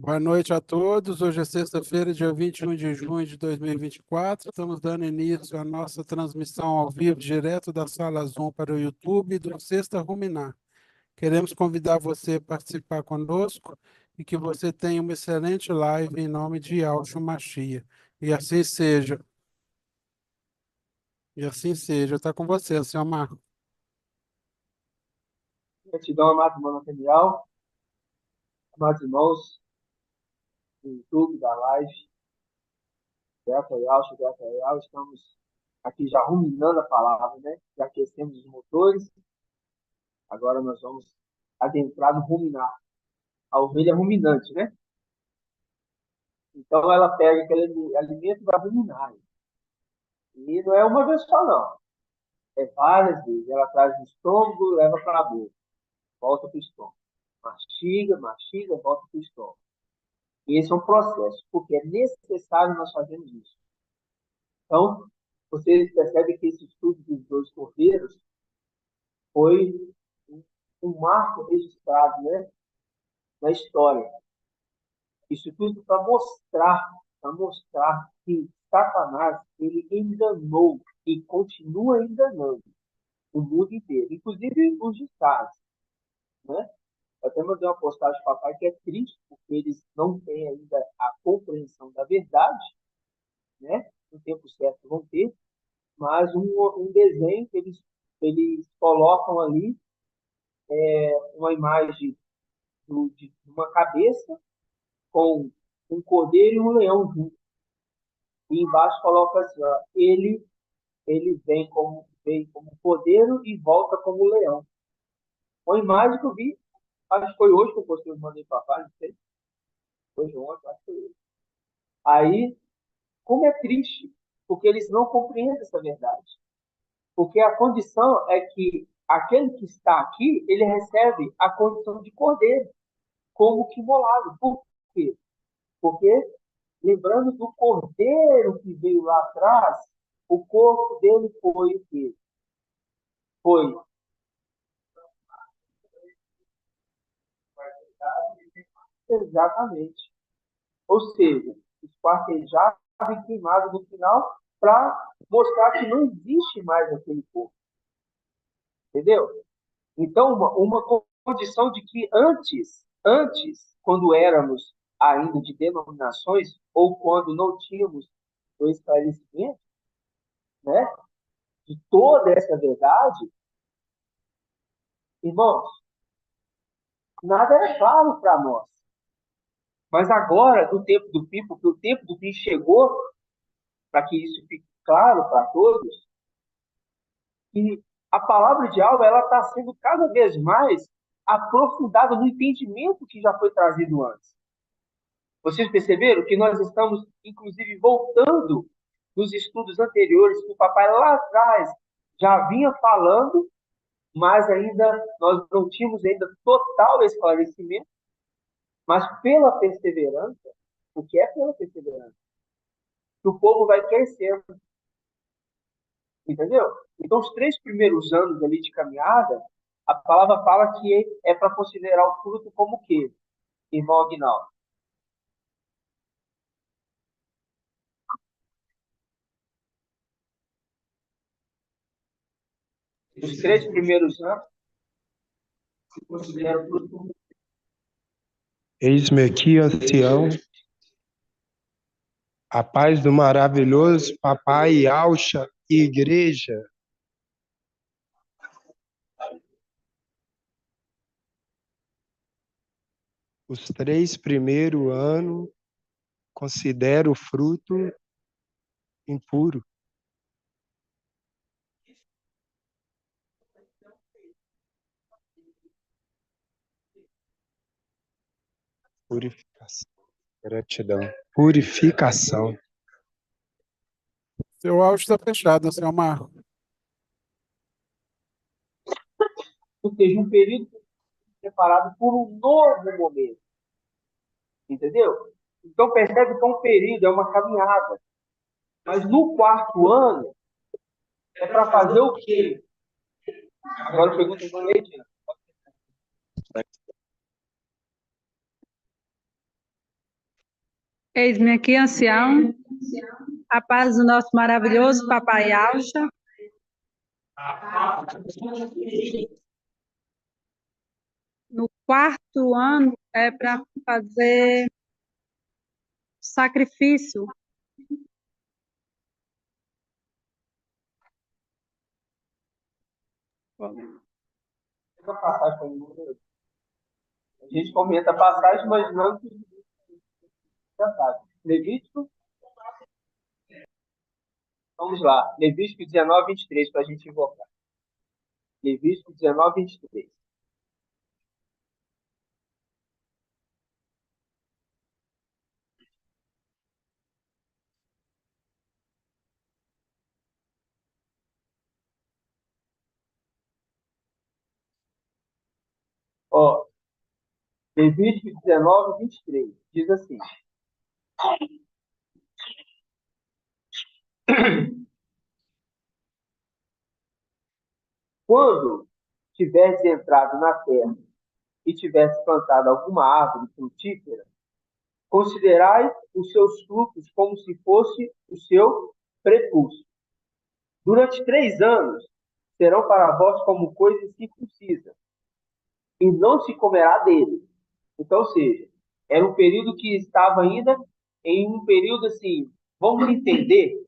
Boa noite a todos. Hoje é sexta-feira, dia 21 de junho de 2024. Estamos dando início à nossa transmissão ao vivo, direto da sala Zoom para o YouTube do Sexta Ruminar. Queremos convidar você a participar conosco e que você tenha uma excelente live em nome de Yahshua Machia. E assim seja. E assim seja. Está com você, senhor Marco. Gratidão, amado irmão Nathaniel, amados irmãos do YouTube, da live, Beata Yauch, Beata Yauch, estamos aqui já ruminando a palavra, né? Já aquecemos os motores, agora nós vamos adentrar no ruminar, a ovelha ruminante, né? Então ela pega aquele alimento e vai ruminar. E não é uma vez só, não. É várias vezes. Ela traz no estômago, leva para a boca, volta para o estômago. Mastiga, mastiga, volta para o estômago. E esse é um processo, porque é necessário nós fazermos isso. Então, você percebe que esse estudo dos dois cordeiros foi um marco registrado, né, na história. Isso tudo para mostrar que Satanás ele enganou e continua enganando o mundo inteiro, inclusive os estados, né? Eu até mandei uma postagem para o papai que é triste, porque eles não têm ainda a compreensão da verdade, né? No tempo certo vão ter, mas um desenho que eles colocam ali uma imagem de uma cabeça com um cordeiro e um leão junto. E embaixo coloca assim, ó, ele vem como cordeiro e volta como leão. Uma imagem que eu vi, acho que foi hoje que eu postei, eu mandei para a não sei, hoje ou ontem, acho que foi hoje. Aí, como é triste, porque eles não compreendem essa verdade. Porque a condição é que aquele que está aqui, ele recebe a condição de cordeiro, como que imolado. Por quê? Porque, lembrando do cordeiro que veio lá atrás, o corpo dele foi o quê? Foi exatamente. Ou seja, esquartejado e queimado no final para mostrar que não existe mais aquele corpo. Entendeu? Então, uma condição de que antes, quando éramos ainda de denominações, ou quando não tínhamos o esclarecimento, né, de toda essa verdade, irmãos, nada era claro para nós. Mas agora, no tempo do fim, porque o tempo do fim chegou, para que isso fique claro para todos, que a palavra de alma ela está sendo cada vez mais aprofundada no entendimento que já foi trazido antes. Vocês perceberam que nós estamos, inclusive, voltando nos estudos anteriores que o papai lá atrás já vinha falando, mas ainda nós não tínhamos ainda total esclarecimento, mas pela perseverança, o que é pela perseverança? Que o povo vai crescendo, entendeu? Então, os 3 primeiros anos ali de caminhada, a palavra fala que é para considerar o fruto como o quê, irmão Aguinaldo? Os 3 primeiros anos se considera o fruto como Eis-me aqui, ancião, a paz do maravilhoso Papai Alcha e Igreja. Os 3 primeiros anos considero o fruto impuro. Purificação. Gratidão. Purificação. Seu áudio está fechado, senhor Marco. ou seja, um período preparado por um novo momento. Entendeu? Então percebe que é um período, é uma caminhada. Mas no 4 ano, é para fazer o quê? Agora pergunta para o Leite. Eis-me aqui, ancião, a paz do nosso maravilhoso Papai Alcha. No quarto ano é para fazer sacrifício. Essa passagem foi muito- A gente comenta a passagem, mas não que já sabe. Levítico, vamos lá. Levítico 19, 23, para a gente invocar. Levítico 19, 23. Ó, Levítico 19, 23. Diz assim: quando tivesse entrado na terra e tivesse plantado alguma árvore frutífera, considerai os seus frutos como se fosse o seu prepúcio. Durante 3 anos serão para vós como coisa circuncisa, e não se comerá dele. Então, ou seja, era um período que estava ainda em um período assim, vamos entender,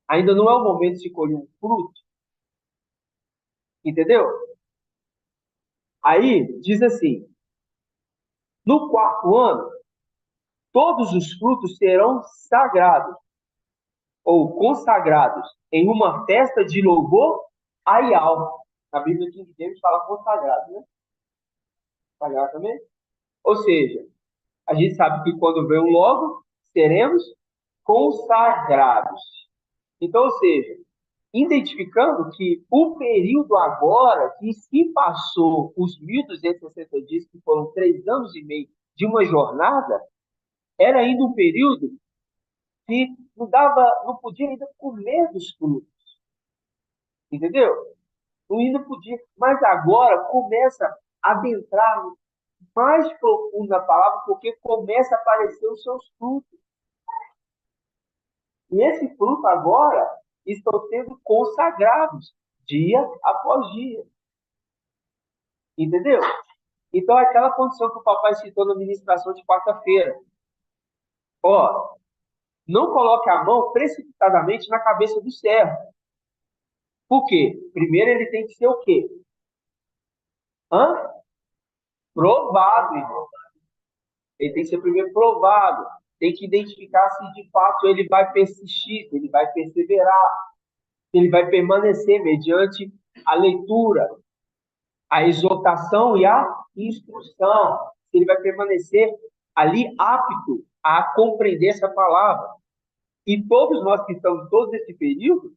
ainda não é o momento de se colher um fruto, entendeu? Aí diz assim: no quarto ano, todos os frutos serão sagrados ou consagrados em uma festa de louvor a Yahweh. A Bíblia King James fala consagrado, né? Sagrado também. Ou seja, a gente sabe que quando vem o logo, seremos consagrados. Então, ou seja, identificando que o período agora que se passou os 1.260 dias, que foram 3 anos e meio de uma jornada, era ainda um período que não podia ainda comer dos frutos, entendeu? Não ainda podia, mas agora começa a adentrar mais profundo na palavra, porque começa a aparecer os seus frutos. E esse fruto agora estão sendo consagrados dia após dia. Entendeu? Então, aquela condição que o papai citou na ministração de quarta-feira. Ó, não coloque a mão precipitadamente na cabeça do servo. Por quê? Primeiro ele tem que ser o quê? Hã? Provado, irmão. Ele tem que ser primeiro provado. Tem que identificar se de fato ele vai persistir, se ele vai perseverar, se ele vai permanecer mediante a leitura, a exortação e a instrução. Se ele vai permanecer ali apto a compreender essa palavra. E todos nós que estamos todos nesse período,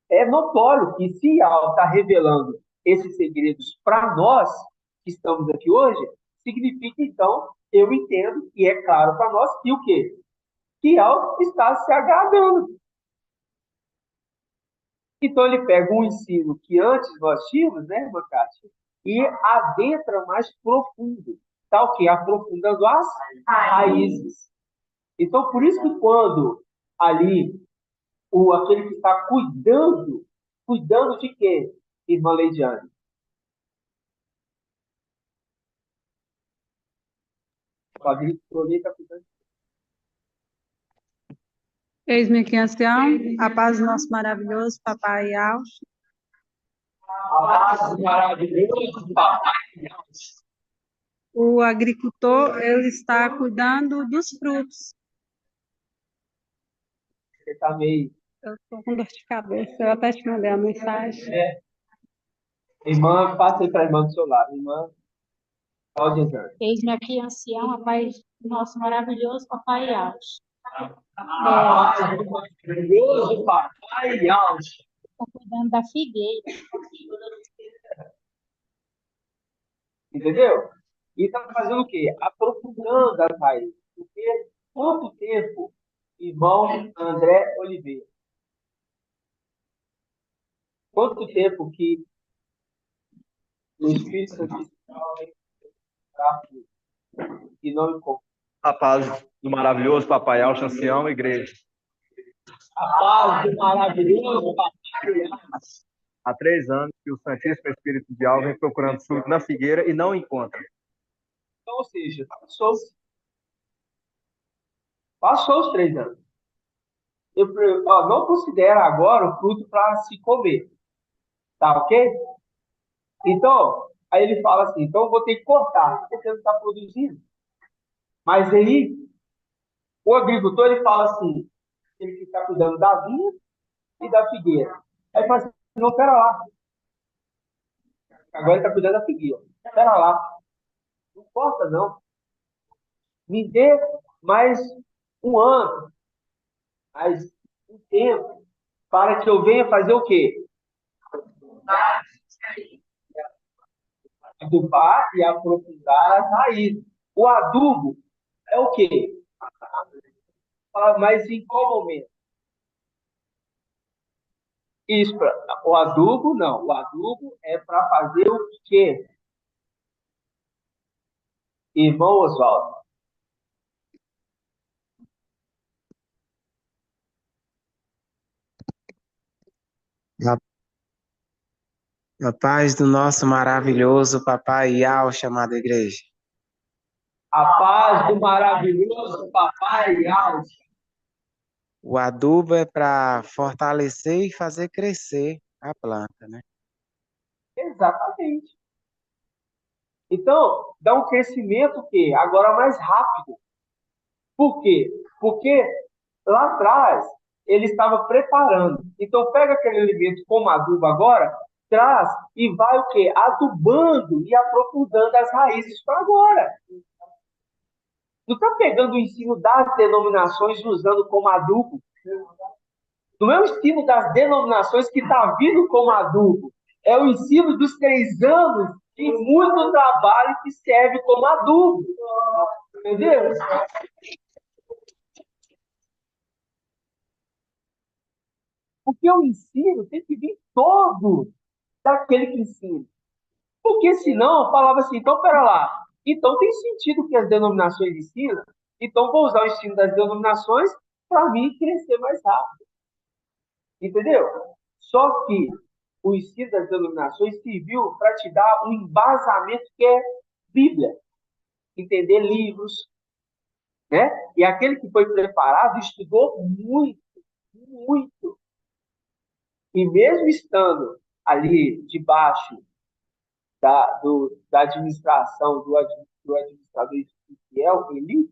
é notório que se Yahweh está revelando esses segredos para nós que estamos aqui hoje, significa então, eu entendo e é claro para nós que o quê? Que Yahweh está se agradando. Então ele pega um ensino que antes nós tínhamos, né, irmã Kátia, e adentra mais profundo, tá o quê? Aprofundando as raízes. Então, por isso que quando ali aquele que está cuidando de quê, irmã Leidiane? O agricultor ali está cuidando. Eis-me aqui, ancião, a paz do nosso maravilhoso Papai Alcha. Ah, maravilhoso, papai. O agricultor, ele está cuidando dos frutos. Você está meio... Eu estou com dor de cabeça, eu até te mandei a mensagem. Irmã, passa aí para a irmã do seu lado. Irmã, pode entrar. Eis-me aqui, ancião, a paz do nosso maravilhoso Papai Alves. Maravilhoso, papai Alves. Está cuidando da figueira. Entendeu? E está fazendo o quê? Aprofundando as raízes. Porque quanto tempo, irmão André Oliveira, quanto tempo que o Espírito Santo disse e não encontra? A paz do maravilhoso Papai Alto, ancião, igreja. A paz do maravilhoso Papai Alto. Há 3 anos que o Santíssimo Espírito de Alva vem procurando fruto na figueira e não encontra. Então, ou seja, passou os 3 anos. Eu não considero agora o fruto para se comer. Tá ok? Então, aí ele fala assim, então eu vou ter que cortar, porque não está produzindo. Mas aí, o agricultor, ele fala assim, ele que está cuidando da vinha e da figueira. Aí ele fala assim, não, pera lá. Agora ele está cuidando da figueira. Pera lá. Não corta, não. Me dê mais um ano, mais um tempo, para que eu venha fazer o quê? Adubar e aprofundar as raízes. O adubo é o quê? Mas em qual momento? Isso, o adubo, não. O adubo é para fazer o quê? Irmão Oswaldo. A, a paz do nosso maravilhoso Papai Yau, chamada igreja. A paz do maravilhoso Papai Alto. O adubo é para fortalecer e fazer crescer a planta, né? Exatamente. Então, dá um crescimento que agora mais rápido. Por quê? Porque lá atrás ele estava preparando. Então, pega aquele alimento como adubo agora, traz e vai o quê? Adubando e aprofundando as raízes para agora. Não está pegando o ensino das denominações e usando como adubo. Não é o ensino das denominações que está vindo como adubo. É o ensino dos 3 anos de muito trabalho que serve como adubo. Entendeu? Porque o ensino tem que vir todo daquele que ensina. Porque senão, eu falava assim, então, pera lá. Então tem sentido que as denominações ensinam. Então vou usar o ensino das denominações para mim crescer mais rápido. Entendeu? Só que o ensino das denominações serviu para te dar um embasamento que é Bíblia. Entender livros, né? E aquele que foi preparado estudou muito, muito. E mesmo estando ali debaixo da administração do administrador fiel, ele,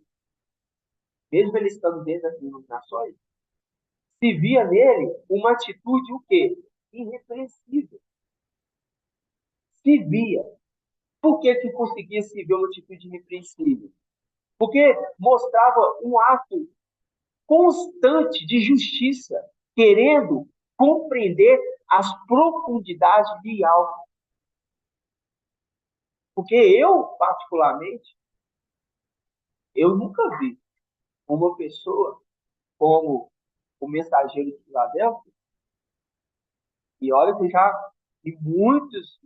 mesmo ele estando dentro das denominações, se via nele uma atitude o quê? Irrepreensível. Se via. Por que conseguia se ver uma atitude irrepreensível? Porque mostrava um ato constante de justiça, querendo compreender as profundidades de algo. Porque eu, particularmente, eu nunca vi uma pessoa como o mensageiro de Filadélfia, e olha que já vi muitos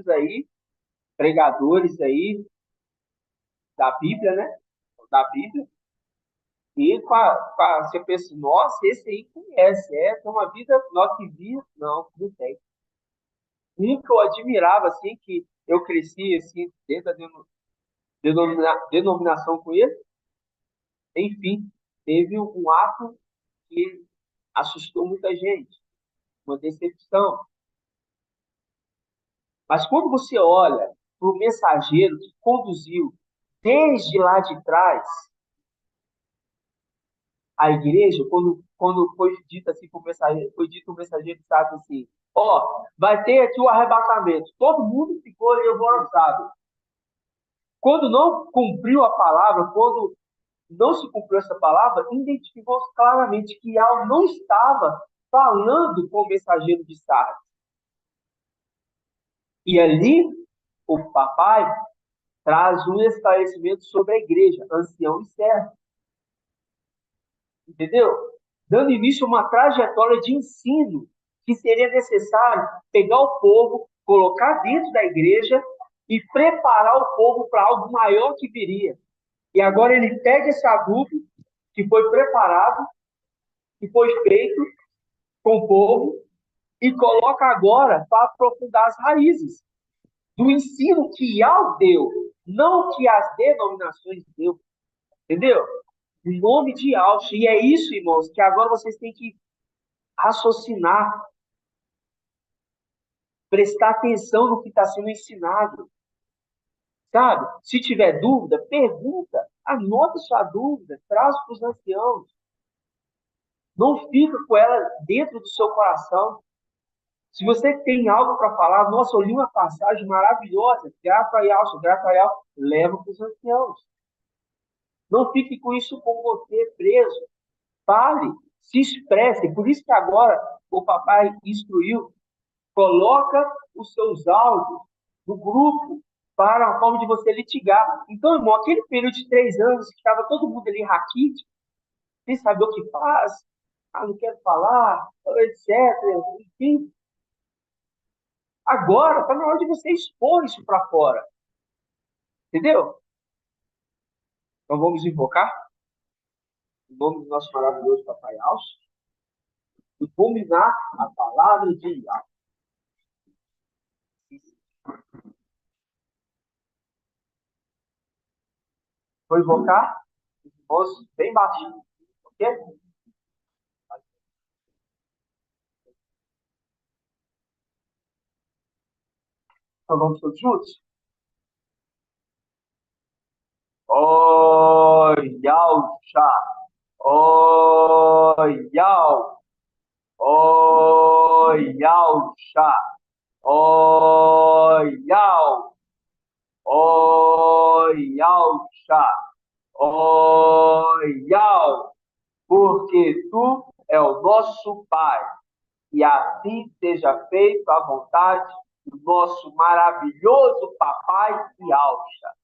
aí, pregadores aí da Bíblia, né? Da Bíblia, e você pensa, nossa, esse aí conhece, tem uma vida, nós que via, não tem. Um que eu admirava, assim, que eu cresci, assim, dentro da denominação com ele, enfim, teve um ato que assustou muita gente, uma decepção. Mas quando você olha para o mensageiro que conduziu desde lá de trás a igreja, quando foi dito assim para o mensageiro, foi dito o mensageiro estava assim, vai ter aqui o arrebatamento. Todo mundo ficou ali alvoroçado. Quando não cumpriu a palavra, quando não se cumpriu essa palavra, identificou claramente que algo não estava falando com o mensageiro de Sardes. E ali, o papai traz um esclarecimento sobre a igreja, ancião e servo. Entendeu? Dando início a uma trajetória de ensino que seria necessário pegar o povo, colocar dentro da igreja e preparar o povo para algo maior que viria. E agora ele pega esse adubo que foi preparado, que foi feito com o povo, e coloca agora para aprofundar as raízes do ensino que Yahweh deu, não que as denominações deu. Entendeu? Em nome de Yahweh. E é isso, irmãos, que agora vocês têm que raciocinar, prestar atenção no que está sendo ensinado. Sabe? Se tiver dúvida, pergunta, anota sua dúvida, traz para os anciãos. Não fica com ela dentro do seu coração. Se você tem algo para falar, nossa, eu li uma passagem maravilhosa, grato a Yahweh, leva para os anciãos. Não fique com isso com você preso. Fale, se expresse. Por isso que agora o papai instruiu, coloca os seus áudios no grupo para a forma de você litigar. Então, irmão, aquele período de 3 anos que estava todo mundo ali raquítico, sem saber o que faz, não quero falar, etc. Enfim. Agora está na hora de você expor isso para fora. Entendeu? Então vamos invocar em nome do nosso maravilhoso Papai Alce e combinar a palavra de Yahweh. Vou invocar voz bem baixinho, ok? Então vamos todos juntos? Oi, Yahusha. Oi, Yahusha. Oi, Yahusha. Oi, Yahusha. Oi, Yahusha. Oi, Yahusha. Porque tu é o nosso Pai, e assim seja feito a vontade do nosso maravilhoso Papai Yahusha.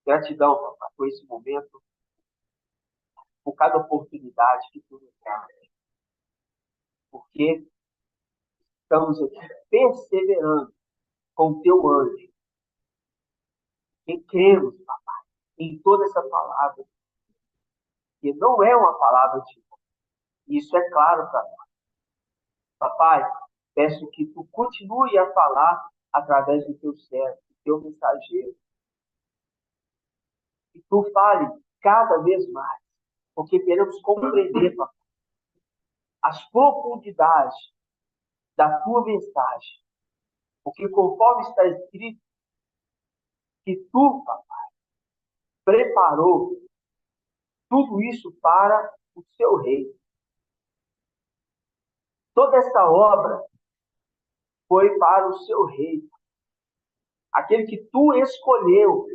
Gratidão, papai, por esse momento, por cada oportunidade que tu nos dá. Porque estamos aqui perseverando com o teu anjo. E cremos, papai, em toda essa palavra, que não é uma palavra de Deus. Isso é claro para nós. Papai, peço que tu continue a falar através do teu servo, do teu mensageiro. Que tu fale cada vez mais, porque queremos compreender, papai, as profundidades da tua mensagem. Porque conforme está escrito, que tu, papai, preparou tudo isso para o seu reino. Toda essa obra foi para o seu reino. Aquele que tu escolheu.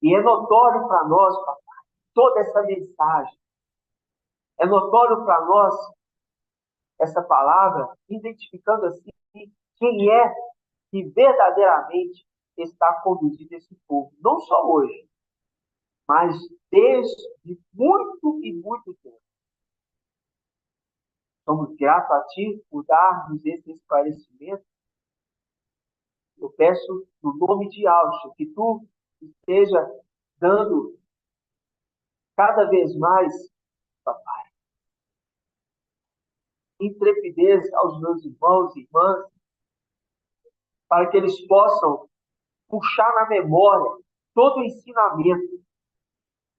E é notório para nós, papai, toda essa mensagem. É notório para nós essa palavra, identificando assim quem é que verdadeiramente está conduzindo esse povo. Não só hoje, mas desde muito e muito tempo. Somos gratos a Ti por dar-nos esse esclarecimento. Eu peço, no nome de Yahusha, que Tu esteja dando cada vez mais, papai, intrepidez aos meus irmãos e irmãs, para que eles possam puxar na memória todo o ensinamento,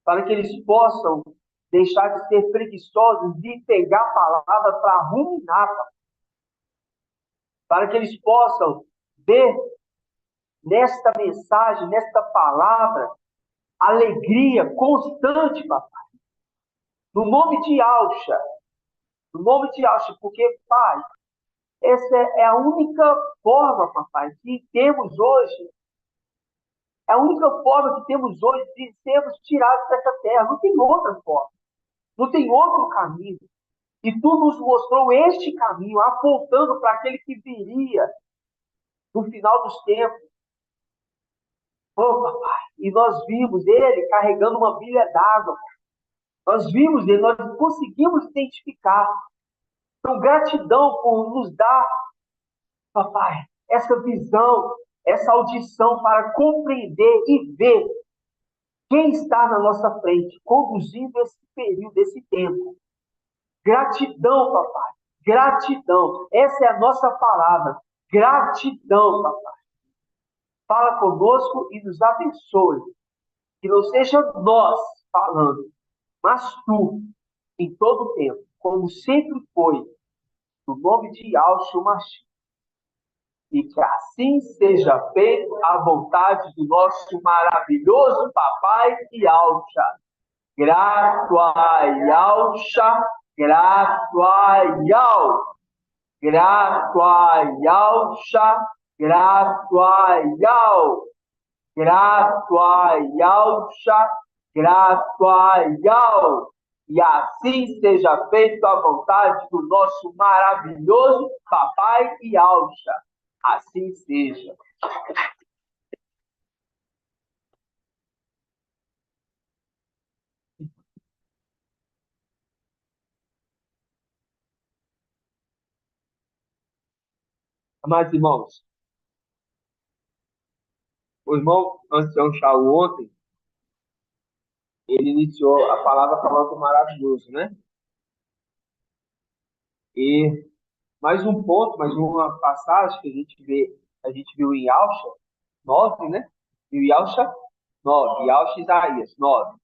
para que eles possam deixar de ser preguiçosos e pegar a palavra para ruminar, papai. Para que eles possam ver nesta mensagem, nesta palavra, alegria constante, papai. No nome de Yahusha. No nome de Yahusha, porque, Pai, essa é a única forma, papai, que temos hoje. É a única forma que temos hoje de sermos tirados dessa terra. Não tem outra forma. Não tem outro caminho. E tu nos mostrou este caminho, apontando para aquele que viria no final dos tempos. Oh, papai, e nós vimos ele carregando uma bilha d'água. Nós vimos ele, nós conseguimos identificar. Então, gratidão por nos dar, papai, essa visão, essa audição para compreender e ver Quem está na nossa frente, conduzindo esse período, esse tempo? Gratidão, papai. Gratidão. Essa é a nossa palavra. Gratidão, papai. Fala conosco e nos abençoe. Que não seja nós falando, mas tu, em todo o tempo, como sempre foi, no nome de Yahshua Mashiach. E que assim seja feito a vontade do nosso maravilhoso papai Yahshua. Grato a Yahshua, grato a Yahshua, grato a Yahshua, grato a Yahshua, grato a Yahshua, grato a Yahshua. E assim seja feito a vontade do nosso maravilhoso papai Yahshua. Assim seja. Amados irmãos, o irmão ancião Shaul ontem, ele iniciou a palavra falando maravilhoso, né? E mais um ponto, mais uma passagem que a gente viu em Yahshua 9, né? E o Yahshua 9, Yahshua Isaías 9,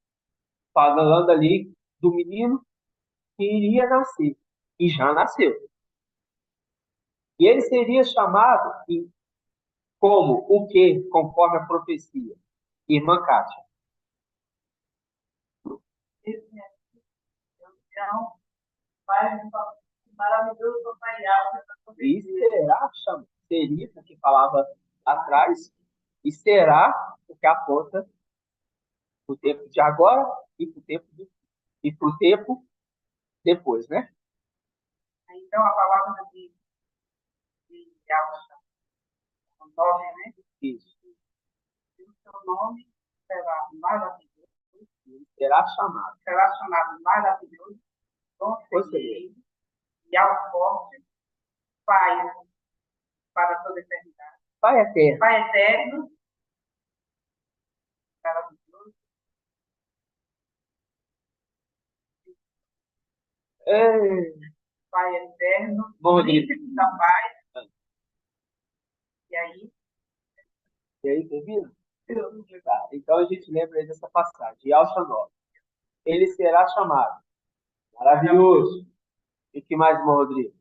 falando ali do menino que iria nascer, e já nasceu. E ele seria chamado como o quê? Conforme a profecia. Irmã Kátia. Então, Pai, maravilhoso papai Yahweh. E será chamado, seria o que falava atrás, e será o que aponta o tempo de agora e para o tempo e para o tempo depois, né? Então, a palavra de Yahweh, o nome, né? Isso. E o seu nome será maravilhoso. Será chamado maravilhoso, conselheiro, e ao forte, Pai, para toda a eternidade. Pai eterno. Pai eterno, maravilhoso. Pai eterno, príncipe da paz. E aí? E aí, tem vindo? Tá. Então a gente lembra aí dessa passagem. Yahshua 9. Ele será chamado maravilhoso. E que mais, irmão Rodrigo?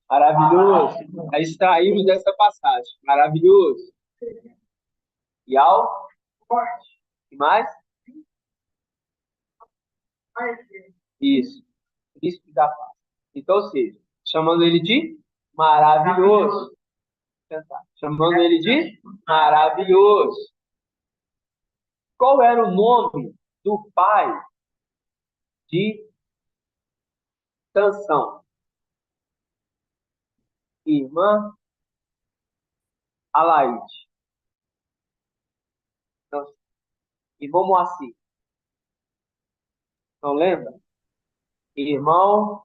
Maravilhoso. Aí extraímos dessa passagem. Maravilhoso. E ao Forte. E mais? Pai Isso. Príncipe da paz. Então, ou seja, chamando ele de maravilhoso. Chamando ele de maravilhoso. Qual era o nome do pai de Sansão? Irmã Alaide. Então, irmão Moacir. Não lembra? Irmã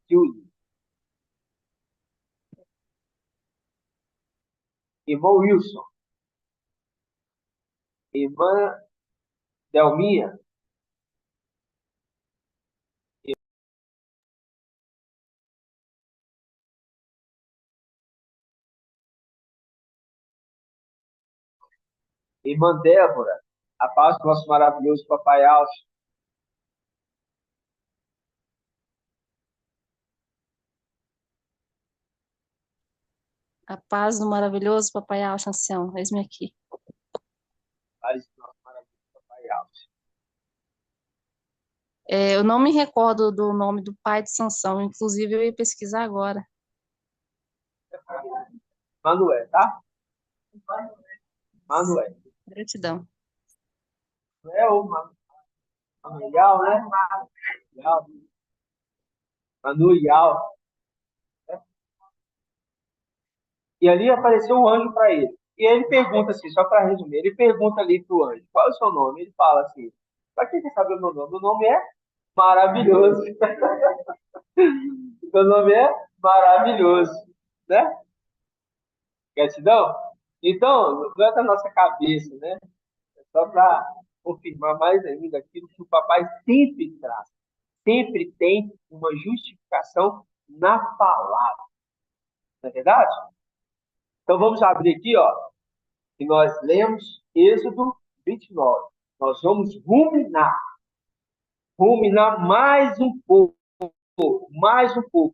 Júlia. Irmão Wilson. Irmã Delminha. Irmã Débora. A paz do nosso maravilhoso papai Alcio. A paz do maravilhoso papai Alcho, ancião, eis-me aqui. Paz do nosso maravilhoso papai Alcio. Eu não me recordo do nome do pai de Sansão, inclusive eu ia pesquisar agora. Manuel, tá? Manuel. Gratidão. É o Manuel, né? Manuel. E ali apareceu um anjo para ele. E ele pergunta assim, só para resumir, ele pergunta ali para o anjo, qual é o seu nome? Ele fala assim, para quem quer saber o meu nome? O nome é maravilhoso. O meu nome é Maravilhoso, né? Gratidão? Então, não é da nossa cabeça, né? É só para confirmar mais ainda aquilo que o papai sempre traz. Sempre tem uma justificação na palavra. Não é verdade? Então vamos abrir aqui, ó, que nós lemos Êxodo 29. Nós vamos ruminar mais um pouco,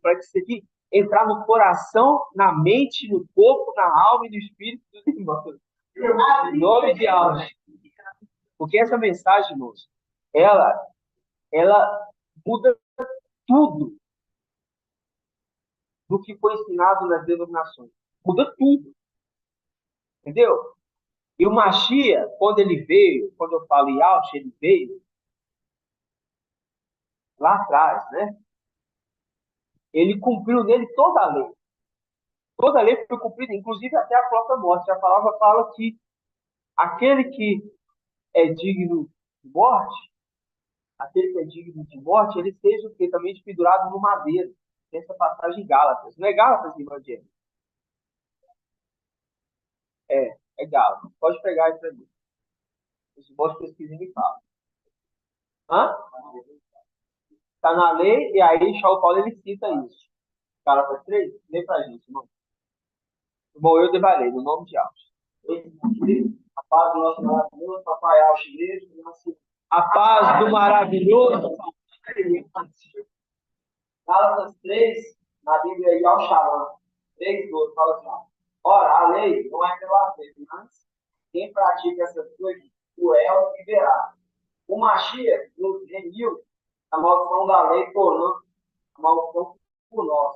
para que isso aqui entrar no coração, na mente, no corpo, na alma e no espírito dos irmãos. Em nome de Deus. Porque essa mensagem, irmãos, ela muda tudo do que foi ensinado nas denominações. Muda tudo. Entendeu? E o Machia, quando ele veio, quando eu falo Yahshua, ele veio lá atrás, né? Ele cumpriu nele toda a lei. Toda a lei foi cumprida, inclusive até a própria morte. A palavra fala que aquele que é digno de morte, ele seja perfeitamente pendurado no madeiro. Essa passagem em Gálatas. Não é Gálatas, irmã Jenny? É Gálatas. Pode pegar aí para mim. Os irmãos pesquisem e me falam. Hã? Está na lei, e aí Paulo ele cita isso. Gálatas 3, lê para a gente, irmão. Bom, eu devarei, no nome de Deus. A paz do nosso maravilhoso Papai Alves Igreja. A paz do maravilhoso Gálatas 3, na Bíblia Yal Shalom. 3:12, fala assim: ó. Ora, a lei não é pela lei, mas quem pratica essas coisas, cruel e verá. O Mashiach nos remiu a maldição da lei, tornando a maldição por nós.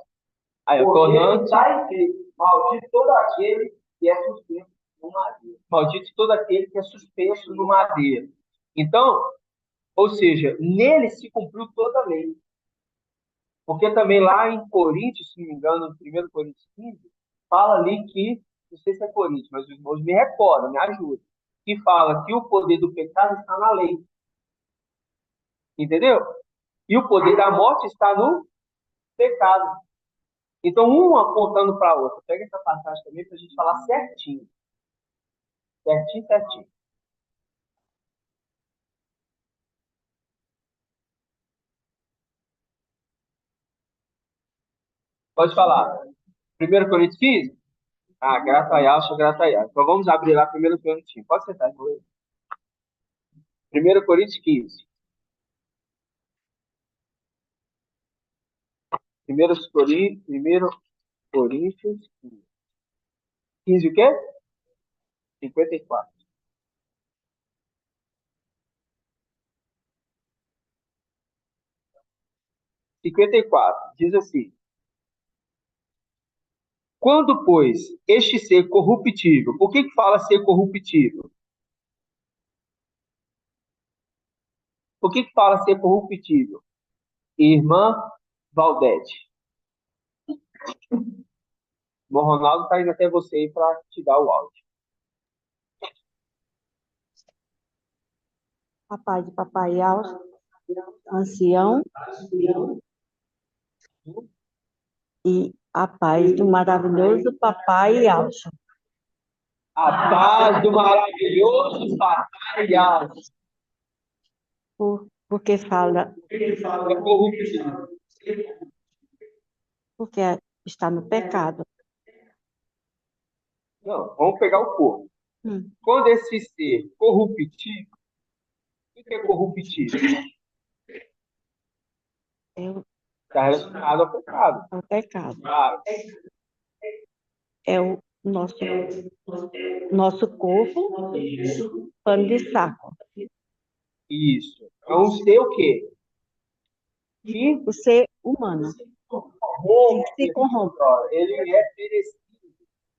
Aí, tornando está escrito: maldito todo aquele que é suspenso no madeiro. Maldito todo aquele que é suspenso no madeiro. Então, ou seja, nele se cumpriu toda a lei. Porque também lá em Coríntios, se não me engano, no 1 Coríntios 15, fala ali que, não sei se é Coríntios, mas os irmãos me recordam, me ajudam, que fala que o poder do pecado está na lei. Entendeu? E o poder da morte está no pecado. Então, um apontando para a outra. Pega essa passagem também para a gente falar certinho. Certinho. Pode falar. 1 Coríntios 15? Ah, grataial. Então vamos abrir lá 1 Coríntios 15. Pode sentar, irmão. 1 Coríntios 15. 1 Coríntios 15. 15 o quê? 54. 54. Diz assim: quando, pois, este ser corruptível, por que fala ser corruptível? Por que fala ser corruptível? Irmã Valdete. O Ronaldo está indo até você aí para te dar o áudio. Papai de Papai Alves, ancião, e a paz do maravilhoso Papai Alves. A paz do maravilhoso Papai Alves. Porque fala. É corruptível. Porque está no pecado. Não, vamos pegar o corpo. Quando esse ser corruptível, o que é corruptível? Está relacionado ao pecado. Ao pecado. Claro. É o nosso corpo, pano de saco. Isso. É um ser o quê? O ser humano. Se corrompe. Ele é perecido.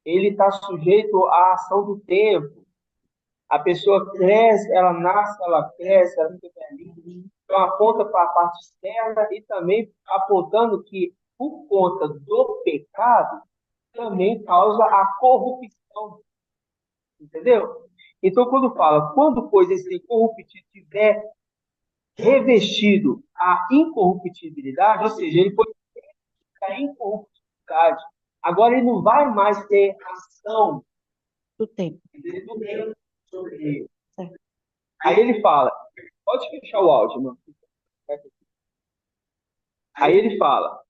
Ele está sujeito à ação do tempo. A pessoa cresce, ela nasce, ela cresce, ela fica velhinha. Então, aponta para a parte externa e também apontando que, por conta do pecado, também causa a corrupção. Entendeu? Então, quando, pois, esse corruptível tiver revestido a incorruptibilidade, ou seja, ele foi a incorruptibilidade, verdade. Agora ele não vai mais ter ação Do tempo. do Deus sobre ele. Certo. Aí ele fala, pode fechar o áudio, mano. Aí ele fala,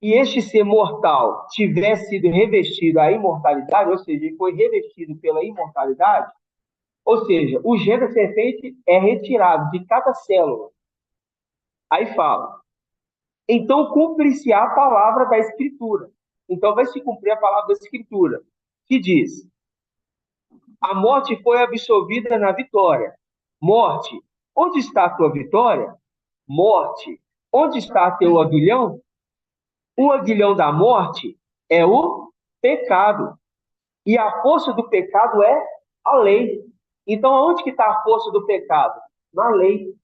e este ser mortal tivesse sido revestido a imortalidade, ou seja, ele foi revestido pela imortalidade, ou seja, o gene da serpente é retirado de cada célula. Aí fala, então cumpre-se a palavra da Escritura. Então vai se cumprir a palavra da Escritura, que diz, a morte foi absolvida na vitória. Morte, onde está a tua vitória? Morte, onde está teu aguilhão? O aguilhão da morte é o pecado. E a força do pecado é a lei. Então, onde que está a força do pecado? Na lei.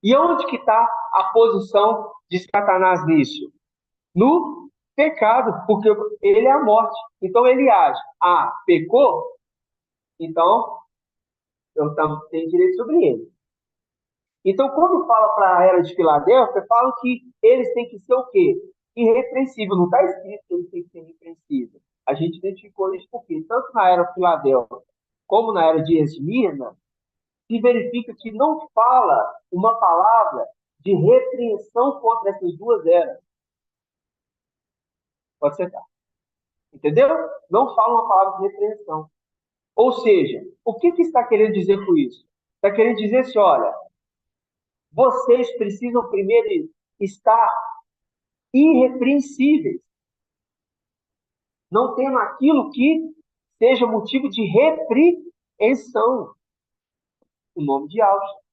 E onde que está a posição de Satanás nisso? No pecado, porque ele é a morte. Então, ele age. Ah, pecou? Então, eu também tenho direito sobre ele. Então, quando fala para a era de Filadélfia, fala que eles têm que ser o quê? Irrepreensível. Não está escrito que eles têm que ser irrepreensível. A gente identificou isso porque, tanto na era de Filadélfia como na era de Esmirna, se verifica que não fala uma palavra de repreensão contra essas duas eras. Pode ser, tá? Entendeu? Não fala uma palavra de repreensão. Ou seja, o que está querendo dizer com isso? Está querendo dizer assim, olha, vocês precisam primeiro estar irrepreensíveis, não tendo aquilo que seja motivo de repreensão, o nome de Auschwitz.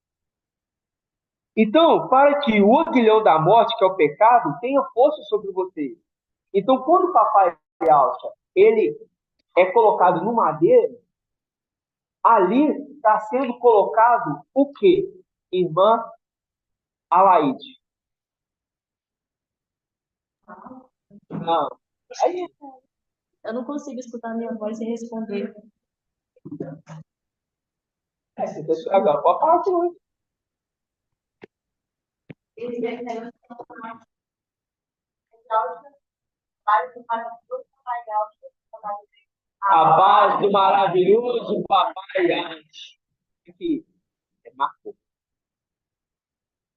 Então, para que o aguilhão da morte, que é o pecado, tenha força sobre vocês. Então, quando o papai Auschwitz, ele é colocado no madeiro, ali está sendo colocado o quê? Irmã Alaide. Não. Aí, Eu não consigo escutar minha voz e responder. agora pode falar de novo. A paz do maravilhoso papai Auschwitz. Aqui, é Marcos.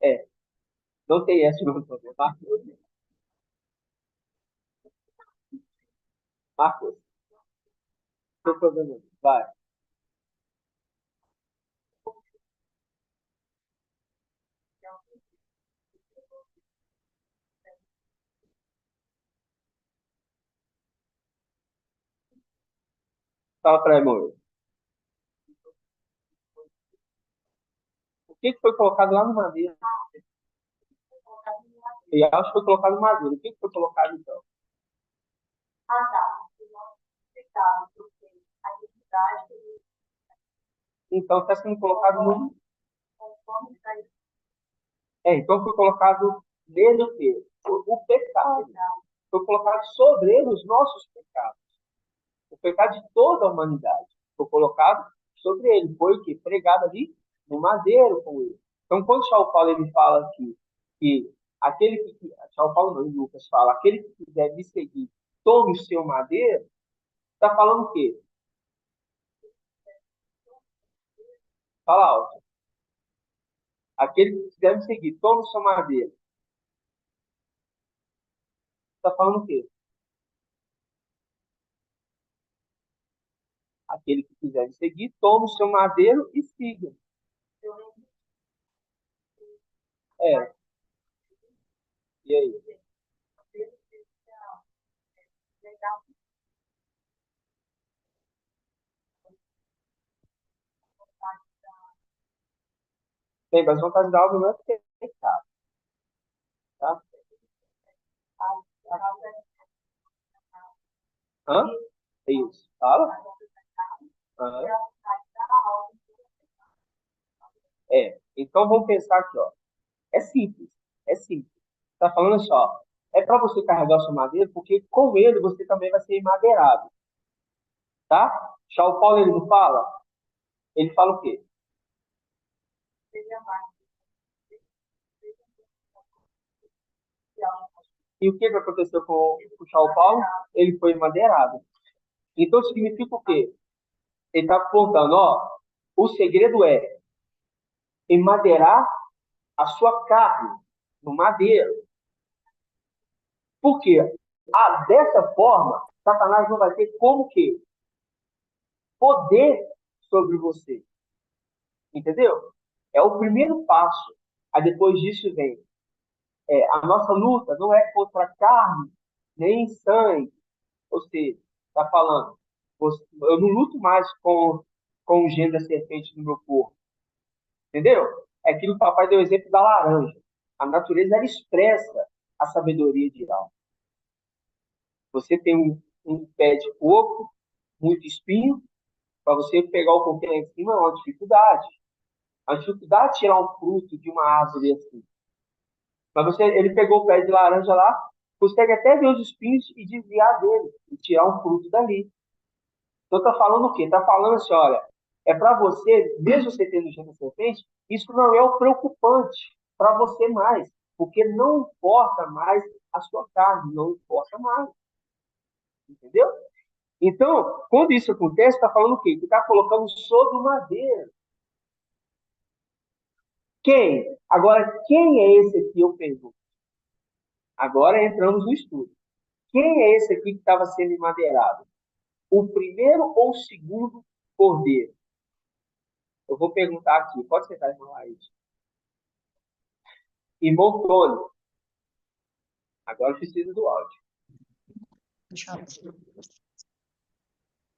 É, não tem essa no nome, é Marcos. Marcos. Não tem problema, vai. Fala para ele, amor. O que foi colocado lá no madeiro? E acho que foi colocado no madeiro. O que foi colocado então? Então está sendo colocado no. Então foi colocado nele o quê? O pecado. Foi colocado sobre ele os nossos pecados. O pecado de toda a humanidade. Foi colocado sobre ele. Foi o quê? Pregado ali no madeiro com ele. Então, quando São Paulo ele fala aqui que aquele que. São Paulo não, Lucas fala, aquele que quiser me seguir, tome o seu madeiro, está falando o quê? Fala alto. Aquele que quiser me seguir, tome o seu madeiro. Está falando o quê? Aquele que quiser me seguir, tome o seu madeiro e siga. É. E aí? Bem, mas vontade da alma não é pecado, tá? Hã? É isso. Fala? Hã? Então vamos pensar aqui, ó. É simples. É simples. Tá falando assim, ó. É para você carregar o seu madeiro, porque com ele você também vai ser madeirado. Tá? São Paulo ele não fala? Ele fala o quê? E o que aconteceu com o São Paulo? Ele foi madeirado. Então significa o quê? Ele está apontando, ó, o segredo é emadeirar a sua carne no madeiro. Por quê? Dessa forma, Satanás não vai ter como que poder sobre você. Entendeu? É o primeiro passo. Aí depois disso vem a nossa luta não é contra carne, nem sangue. Ou seja, está falando, eu não luto mais com o gênero da serpente no meu corpo. Entendeu? É aquilo que o papai deu o exemplo da laranja. A natureza, ela expressa a sabedoria de algo. Você tem um pé de coco, muito espinho, para você pegar o coquinho lá em cima é uma dificuldade. A dificuldade de tirar um fruto de uma árvore assim. Mas ele pegou o pé de laranja lá, consegue até ver os espinhos e desviar dele, e tirar um fruto dali. Então está falando o quê? Está falando assim, olha, é para você, mesmo você tendo gênero da serpente, isso não é o preocupante para você mais, porque não importa mais a sua carne, não importa mais. Entendeu? Então, quando isso acontece, está falando o quê? Que está colocando sobre o madeiro. Quem? Agora, quem é esse aqui? Eu pergunto. Agora entramos no estudo. Quem é esse aqui que estava sendo madeirado? O primeiro ou o segundo cordeiro? Eu vou perguntar aqui. Pode sentar, irmão aí. Irmão Tony. Agora precisa do áudio.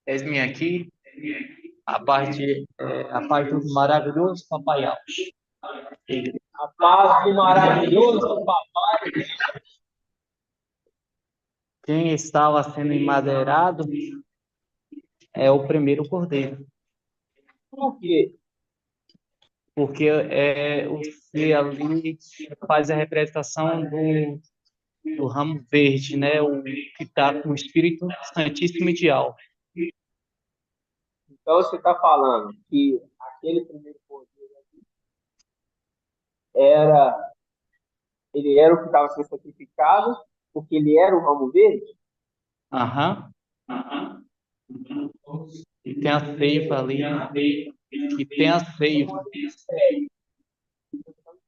Eis-me aqui, a parte do maravilhoso Papai Alves. A paz do maravilhoso papai. Quem estava sendo emadeirado é o primeiro cordeiro. Por quê? Porque o C ali faz a representação do ramo verde, né? O que está com o Espírito Santíssimo de alvo. Então você está falando que aquele primeiro cordeiro aqui ele era o que estava sendo sacrificado, porque ele era o ramo verde? Aham. E tem a seiva ali, que tem a seiva.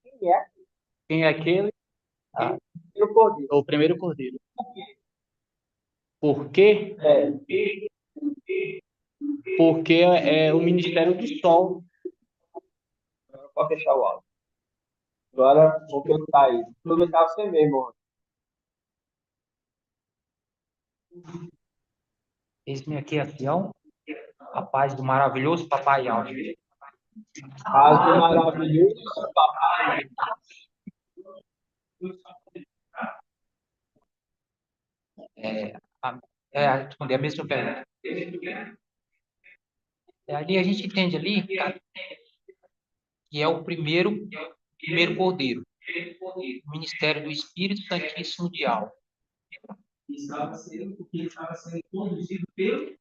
Quem é? Quem é aquele? O cordeiro. O primeiro cordeiro. Por quê? Porque é o ministério do sol. Pode fechar o áudio. Agora, vou perguntar aí. Vou perguntar você mesmo. Eis-me aqui, Afião, a paz do maravilhoso Papai Alves. Paz do maravilhoso papai. Responder a mesma pergunta. Ali a gente entende ali que é o primeiro cordeiro, o ministério do Espírito Santíssimo de alvo. Porque estava sendo conduzido pelo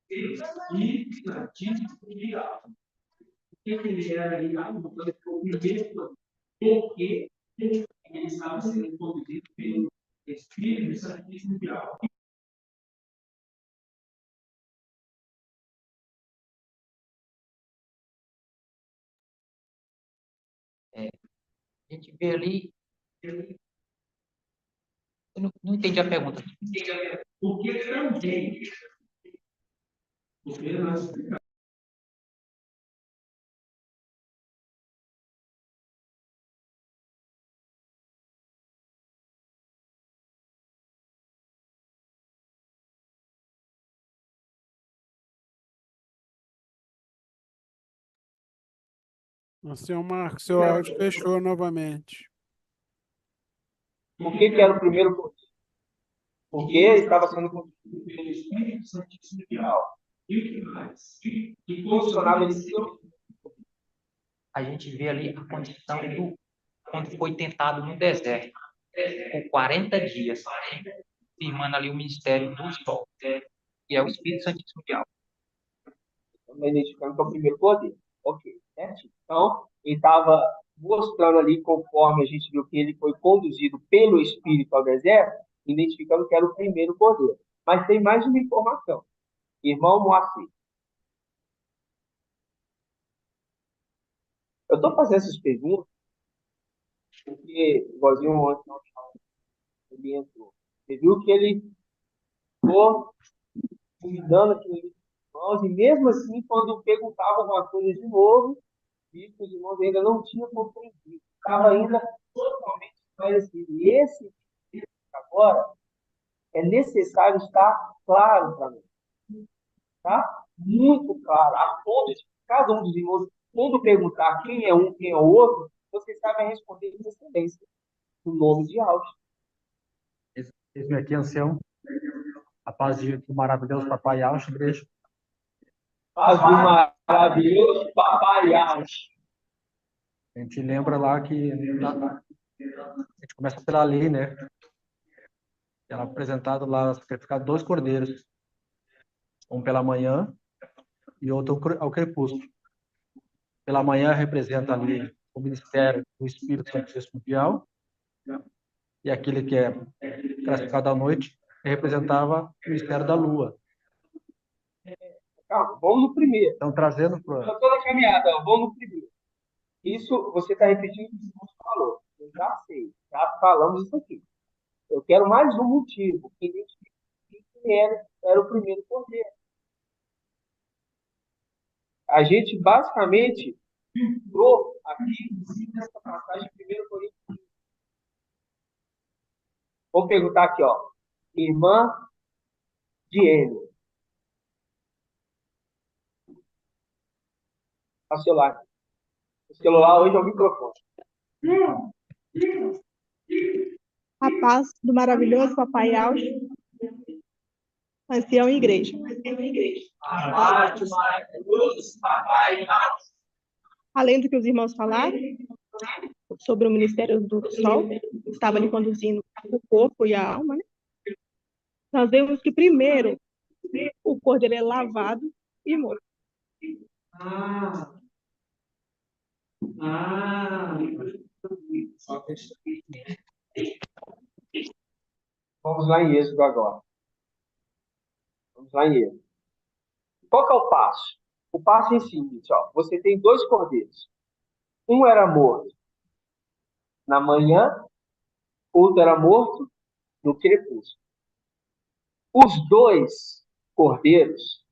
Espírito Santíssimo de alvo. O que ele era ligado? Porque ele estava sendo conduzido pelo Espírito Santíssimo de alvo. A gente vê ali. Eu não entendi a pergunta. Porque também. Porque nós. O senhor Marcos, seu áudio fechou novamente. Por que era o primeiro cordeiro? Porque estava sendo conduzido pelo Espírito Santíssimo de alvo. E o que mais? E funcionava ele. A gente vê ali a condição quando foi tentado no deserto, por 40 dias, firmando ali o ministério do sol, que é o Espírito Santíssimo de alvo. Estamos identificando que é o primeiro cordeiro. Ok, certo? Então, ele estava mostrando ali, conforme a gente viu que ele foi conduzido pelo Espírito ao deserto, identificando que era o primeiro cordeiro. Mas tem mais uma informação. Irmão Moacir. Eu estou fazendo essas perguntas porque, igualzinho ontem, ele entrou. Você viu que ele ficou cuidando aqui nos irmãos, e mesmo assim, quando perguntavam alguma coisa de novo, viu que os irmãos ainda não tinham compreendido. Estava ainda totalmente esclarecido. E esse agora é necessário estar claro para mim. Tá? Muito claro. A ponto de cada um dos irmãos, quando perguntar quem é um, quem é o outro, vocês sabem responder com excelência. No nome de Alves. Esse aqui, ancião. A paz do maravilhoso Papai Alves, igreja. Paz do maravilhoso Papai Alves. A gente lembra lá que a gente começa pela lei, né? Ela é apresentado lá, sacrificado 2 cordeiros. Um pela manhã e outro ao crepúsculo. Pela manhã representa ali o ministério do Espírito Santíssimo Mundial, e aquele que é classificado à noite representava o mistério da lua. Calma, vamos no primeiro. Então, trazendo para... Eu estou na caminhada, vamos no primeiro. Isso você está repetindo o que você falou. Eu já sei, já falamos isso aqui. Eu quero mais um motivo que identifique que era o primeiro cordeiro. A gente, basicamente, entrou aqui nessa passagem de 1 Coríntios 15. Vou perguntar aqui, ó. Irmã Diene. O celular. O celular hoje é o microfone. A paz do maravilhoso Papai Alves, ancião e igreja. A paz do maravilhoso Papai Alves. Além do que os irmãos falaram sobre o ministério do sol, que estava lhe conduzindo o corpo e a alma, né? Nós vemos que primeiro o cordeiro é lavado e morto. Vamos lá em Êxodo agora. Vamos lá em Êxodo. Qual que é o passo? O passo é o seguinte, ó. Você tem 2 cordeiros. Um era morto na manhã, outro era morto no crepúsculo. Os 2 cordeiros,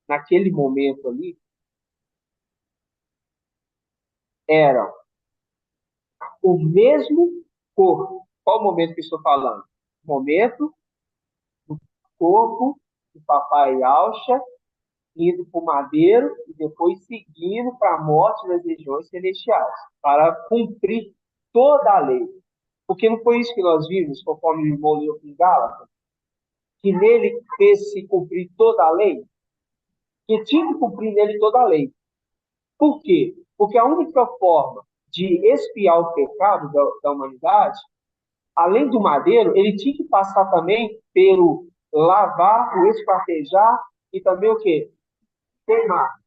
naquele momento ali, eram o mesmo corpo. Qual o momento que eu estou falando? O momento do corpo do Papai Alcha indo para o madeiro e depois seguindo para a morte das regiões celestiais, para cumprir toda a lei. Porque não foi isso que nós vimos, conforme o irmão leu em Gálatas, que nele fez-se cumprir toda a lei? Que tinha que cumprir nele toda a lei. Por quê? Porque a única forma de expiar o pecado da humanidade, além do madeiro, ele tinha que passar também pelo lavar, o esquartejar e também o quê? Queimar.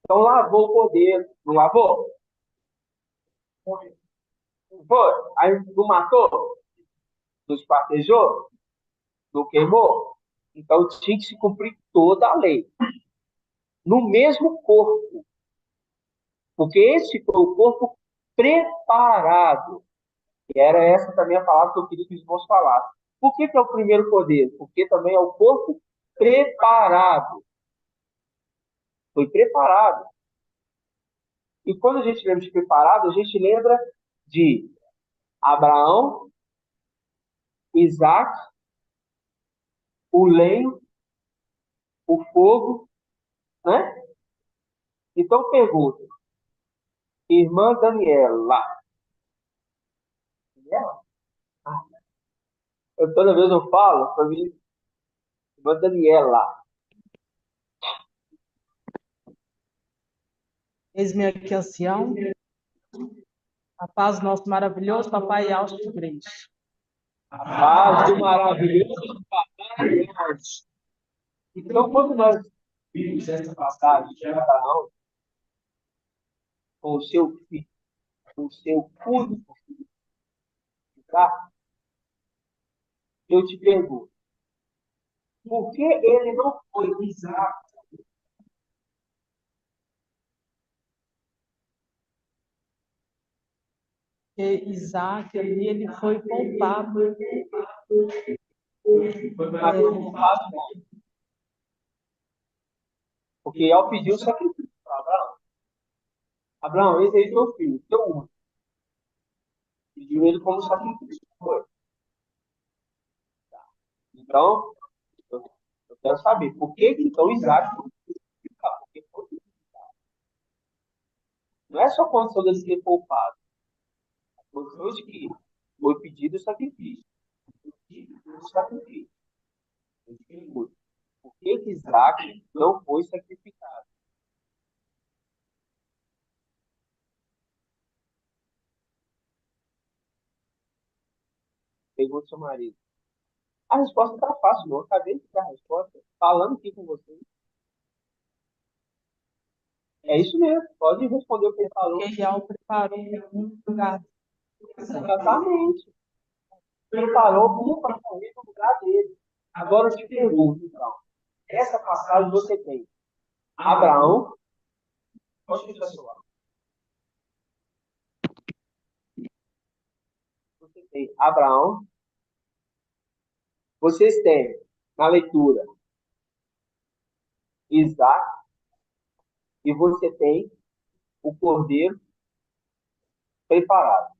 Então lavou o cordeiro, não lavou? Não foi? Aí não matou? Não esquartejou? Não queimou? Então tinha que se cumprir toda a lei. No mesmo corpo. Porque esse foi o corpo preparado. E era essa também a palavra que eu queria que os irmãos falassem. Por que é o primeiro cordeiro? Porque também é o corpo preparado. Foi preparado. E quando a gente lembra de preparado, a gente lembra de Abraão, Isaac, o lenho, o fogo, né? Então, pergunta. Irmã Daniela. Daniela? Toda vez eu falo, para mim, irmã Daniela. Eis-me aqui, ancião. A paz do nosso maravilhoso Papai Alves de igreja. A paz do maravilhoso Papai Alves. Então, quando nós vimos essa passagem de Abraão, com o seu filho, com o seu único filho, tá? Eu te pergunto, por que ele não foi Isaac? Porque Isaac ali, ele foi poupado. Mas poupado não. Porque ao pedir o sacrifício para Abraão, Abraão, esse aí é teu filho, teu único. Pediu ele como sacrifício. Foi. Então, eu quero saber, por que então Isaac foi sacrificado? Porque foi sacrificado. Não é só a condição dele ser poupado. A condição de que foi pedido o sacrifício. Pedido o sacrifício. Eu te pergunto, por que Isaac não foi sacrificado? Pergunta ao seu marido. A resposta está fácil, não. Eu acabei de dar a resposta falando aqui com você. É isso mesmo. Pode responder o que ele falou. Porque Yahweh preparou um lugar. Exatamente. Preparou um para morrer no lugar dele. Agora eu te pergunto, então. Essa passagem você tem Abraão. Pode fechar seu lado. Você tem Abraão. Vocês têm, na leitura, Isaac. E você tem o cordeiro preparado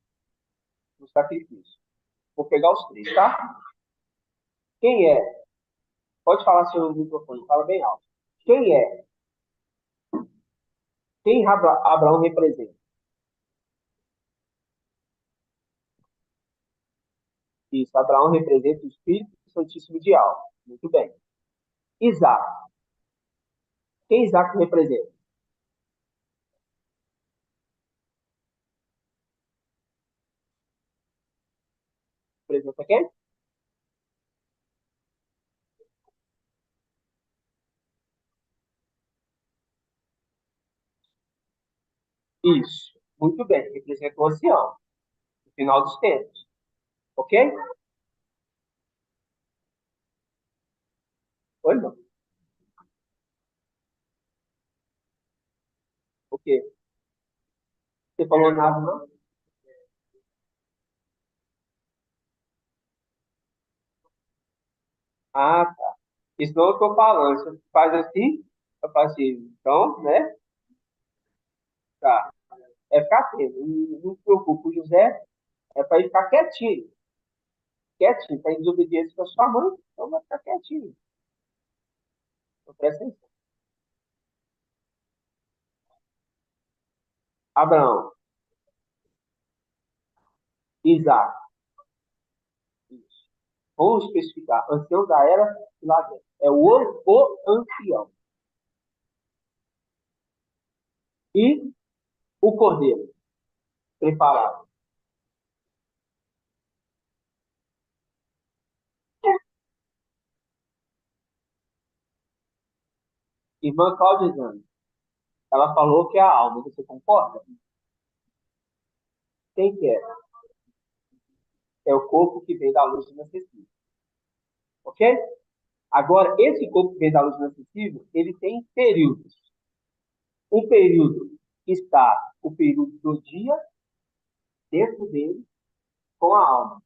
no sacrifício. Vou pegar os três, tá? Quem é? Pode falar seu microfone, fala bem alto. Quem é? Quem Abraão representa? Isso, Abraão representa o Espírito Santíssimo de Alma. Muito bem. Isaac. Quem Isaac representa? Representa quem? Isso. Muito bem. Representa o ancião. No final dos tempos. Ok? Oi, não? O quê? Você falou nada, não? Ah, tá. Isso não é o que eu tô falando. Você faz assim, eu faço assim. Então, né? Tá. É ficar atento. Não se preocupe. O José é para ele ficar quietinho. Quietinho. Está em desobediência com a sua mãe, então vai ficar quietinho. Então, presta atenção. Abraão. Isaac. Isso. Vamos especificar. Ancião da era Filadélfia. É o ancião. E o cordeiro. Preparado. Irmã Cláudia Zani. Ela falou que é a alma. Você concorda? Quem que é? É o corpo que vem da luz inacessível. Ok? Agora, esse corpo que vem da luz inacessível, ele tem períodos. Um período que está o período do dia dentro dele com a alma.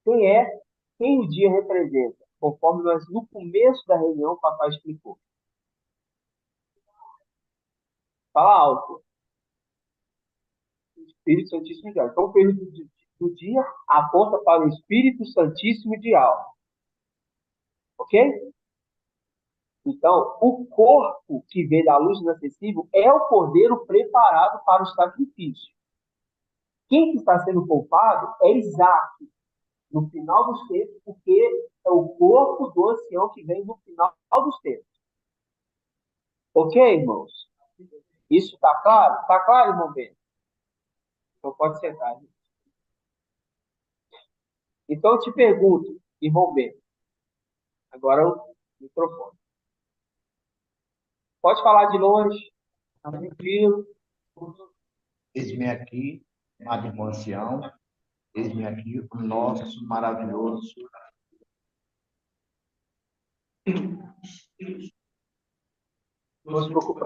Quem é? Quem o dia representa? Conforme nós, no começo da reunião, o papai explicou. Fala alto. Espírito Santíssimo de Alma. Então, o período do dia aponta para o Espírito Santíssimo de Alma. Ok? Então, o corpo que vem da luz inacessível é o cordeiro preparado para o sacrifício. Quem que está sendo poupado é Isaac, no final dos tempos, porque é o corpo do ancião que vem no final dos tempos. Ok, irmãos? Isso está claro? Está claro, irmão Ben? Então pode sentar. Gente. Então eu te pergunto, irmão Ben, agora o microfone. Pode falar de longe, tranquilo. Eis-me aqui, amado irmão ancião, eis-me aqui, o nosso maravilhoso Não se preocupe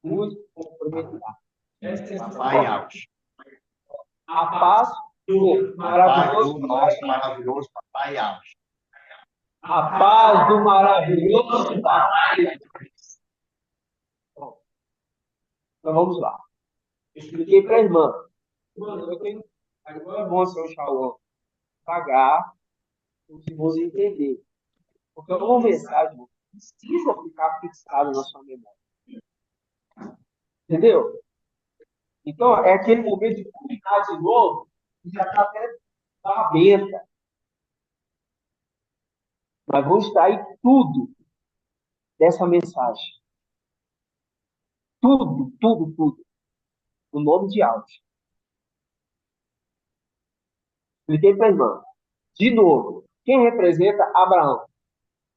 muito com cumprimentar. Papai Alves. A paz do maravilhoso nosso maravilhoso Papai Alves. A paz do maravilhoso Papai. Bom, então vamos lá. Eu expliquei para a irmã. Eu tenho agora bom seu Shalom pagar os irmãos entender. Porque é uma mensagem que precisa ficar fixada na sua memória. Entendeu? Então, é aquele momento de publicar de novo que já está até babenta. Mas vou extrair tudo dessa mensagem. Tudo, tudo, tudo. O nome de Alves. Expliquei para a irmã. De novo, quem representa Abraão?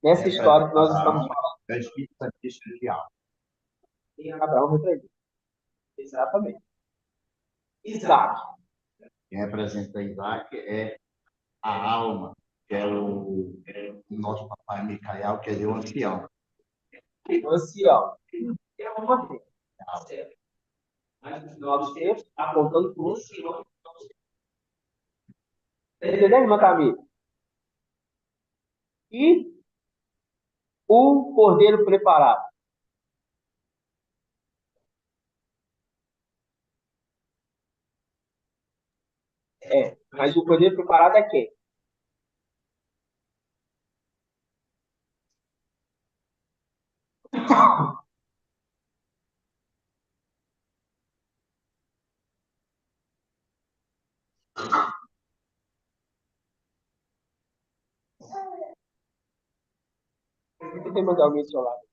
Nessa história que nós estamos falando. É o Espírito Santíssimo de Alves. Quem Abraão representa? Exatamente. Isaac. Quem representa Isaac é a alma, que é o nosso papai Micael, que é o ancião. O ancião. É uma vez. Mas no final dos tempos, apontando para o ancião. Entendeu, irmã Camila? E o cordeiro preparado. É, mas o cordeiro preparado é quem? Você tem mais alguém do seu lado?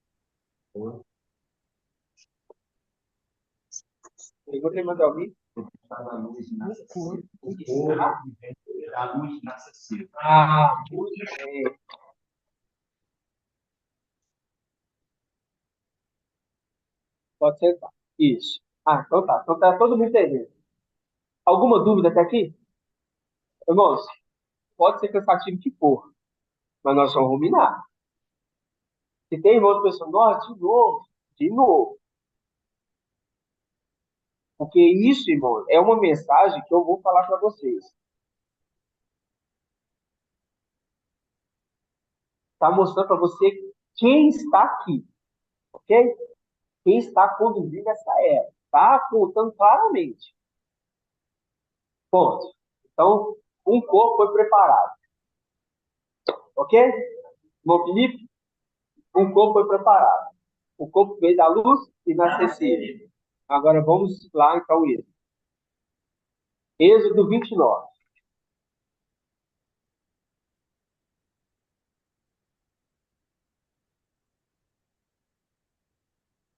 Pergunta mais alguém? A luz inacessível. A luz inacessível. Ah, muito bem. Pode ser? Isso. Ah, então tá. Então tá todo mundo entendendo. Alguma dúvida até aqui? Irmãos, pode ser cansativo que for, mas nós vamos ruminar. Se tem irmãos pensando, nossa, de novo. Porque isso, irmão, é uma mensagem que eu vou falar para vocês. Está mostrando para você quem está aqui, ok? Quem está conduzindo essa era. Está apontando claramente. Ponto. Então, um corpo foi preparado. Ok? Irmão Felipe, um corpo foi preparado. O corpo veio da luz inacessível. Agora vamos lá, então, isso. Êxodo 29.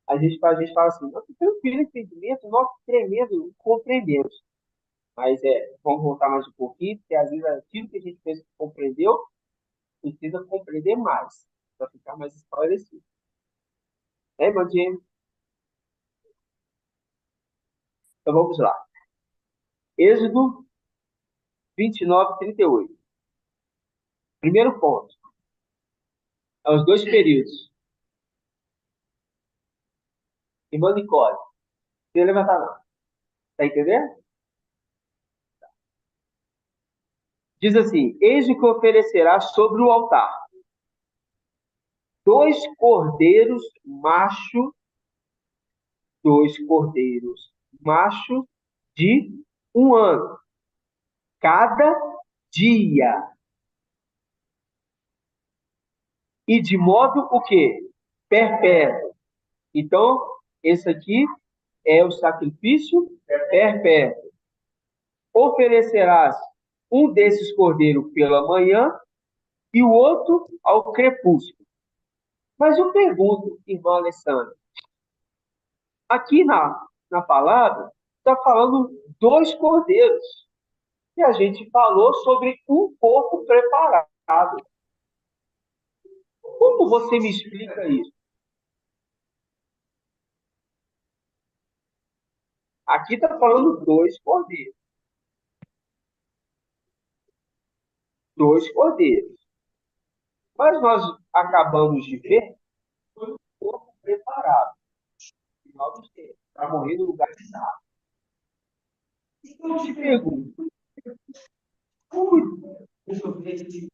A gente fala assim, nossa, tranquilo, entendimento, nossa, tremendo, compreendemos. Mas vamos voltar mais um pouquinho, porque às vezes aquilo que a gente pensa que compreendeu, precisa compreender mais, para ficar mais esclarecido. Irmão James? Então vamos lá. Êxodo 29, 38. Primeiro ponto. É os dois períodos. Irmã Nicole. Você levantar não. Tá entendendo? Diz assim, eis o que oferecerá sobre o altar. 2 cordeiros macho de 1 ano. Cada dia. E de modo o quê? Perpétuo. Então, esse aqui é o sacrifício perpétuo. Oferecerás um desses cordeiros pela manhã e o outro ao crepúsculo. Mas eu pergunto, irmã Alessandra, aqui na palavra, está falando 2 cordeiros. E a gente falou sobre um corpo preparado. Como você me explica isso? Aqui está falando 2 cordeiros. 2 cordeiros. Mas nós acabamos de ver o corpo preparado, no final dos tempos, para morrer no lugar de Sá. Então, eu te pergunto, deixa eu ver esse